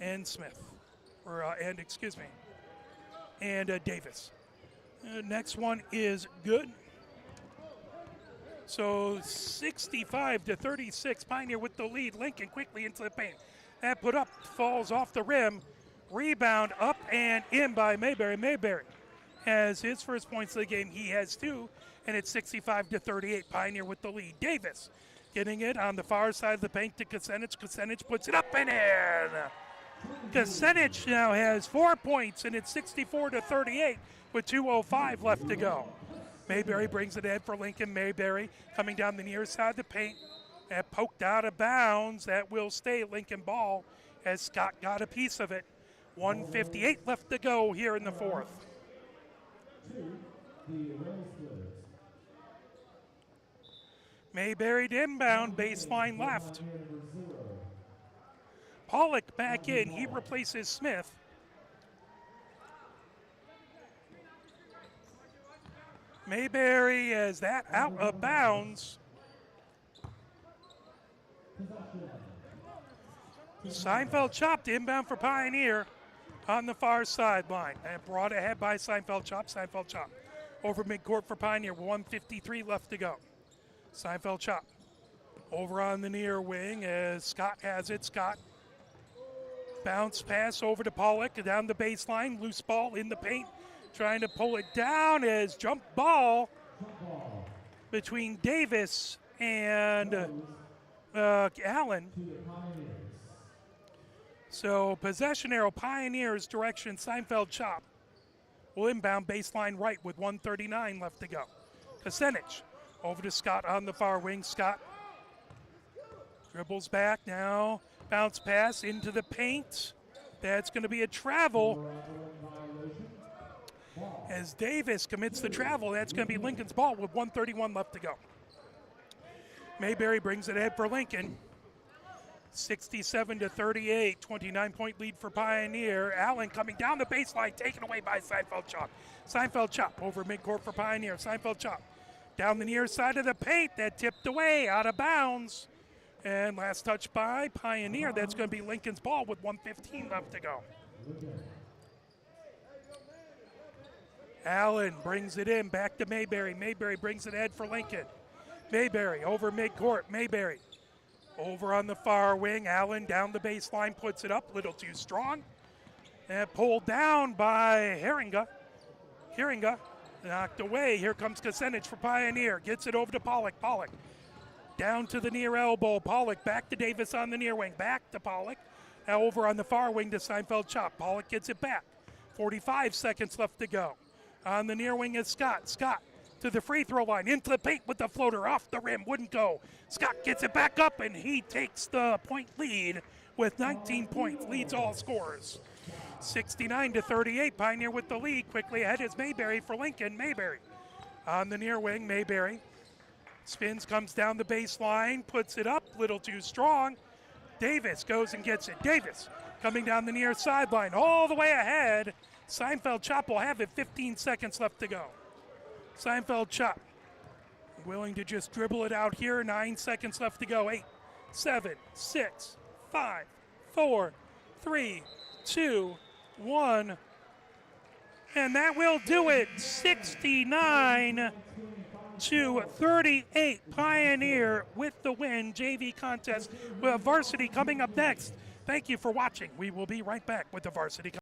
and Smith, and Davis. Next one is good. So 65-36, Pioneer with the lead. Lincoln quickly into the paint. That put up, falls off the rim. Rebound up and in by Mayberry. Mayberry has his first points of the game. He has 2, and it's 65-38. Pioneer with the lead. Davis getting it on the far side of the paint to Kucinich. Kucinich puts it up and in. Kucinich now has 4 points, and it's 64-38 with 2:05 left to go. Mayberry brings it in for Lincoln. Mayberry coming down the near side of the paint. And poked out of bounds. That will stay Lincoln ball as Scott got a piece of it. 1:58 left to go here in the fourth. Mayberry to inbound, baseline left. Pollock back in. He replaces Smith. Mayberry is that out of bounds. Seinfeld chopped inbound for Pioneer on the far sideline and brought ahead by Seinfeld chop. Seinfeld chop over midcourt for Pioneer. 1:53 left to go. Seinfeld chop over on the near wing as Scott has it. Scott bounce pass over to Pollock down the baseline. Loose ball in the paint. Trying to pull it down as jump ball between Davis and Allen. So possession arrow, Pioneers direction, Seinfeld chop. Will inbound baseline right with 1:39 left to go. Kucinich over to Scott on the far wing. Scott dribbles back now. Bounce pass into the paint. That's going to be a travel. As Davis commits the travel, that's going to be Lincoln's ball with 1:31 left to go. Mayberry brings it ahead for Lincoln. 67-38, 29-point lead for Pioneer. Allen coming down the baseline, taken away by Seinfeld chop. Seinfeld chop over midcourt for Pioneer. Seinfeld chop down the near side of the paint. That tipped away, out of bounds. And last touch by Pioneer. That's going to be Lincoln's ball with 1:15 left to go. Allen brings it in, back to Mayberry. Mayberry brings it ahead for Lincoln. Mayberry over midcourt. Mayberry over on the far wing. Allen down the baseline, puts it up, little too strong. And pulled down by Herringa. Herringa knocked away. Here comes Kucinich for Pioneer. Gets it over to Pollock. Pollock down to the near elbow. Pollock back to Davis on the near wing. Back to Pollock. Now over on the far wing to Seinfeld chop. Pollock gets it back. 45 seconds left to go. On the near wing is Scott. Scott to the free throw line, into the paint with the floater, off the rim, wouldn't go. Scott gets it back up, and he takes the point lead with 19 points, leads all scorers. 69-38, Pioneer with the lead. Quickly ahead is Mayberry for Lincoln. Mayberry on the near wing. Mayberry spins, comes down the baseline, puts it up, little too strong. Davis goes and gets it. Davis coming down the near sideline, all the way ahead. Seinfeld chop will have it, 15 seconds left to go. Seinfeld chop willing to just dribble it out here. 9 seconds left to go. 8, 7, 6, 5, 4, 3, 2, 1. And that will do it. 69-38. Pioneer with the win. JV contest. We have varsity coming up next. Thank you for watching. We will be right back with the varsity.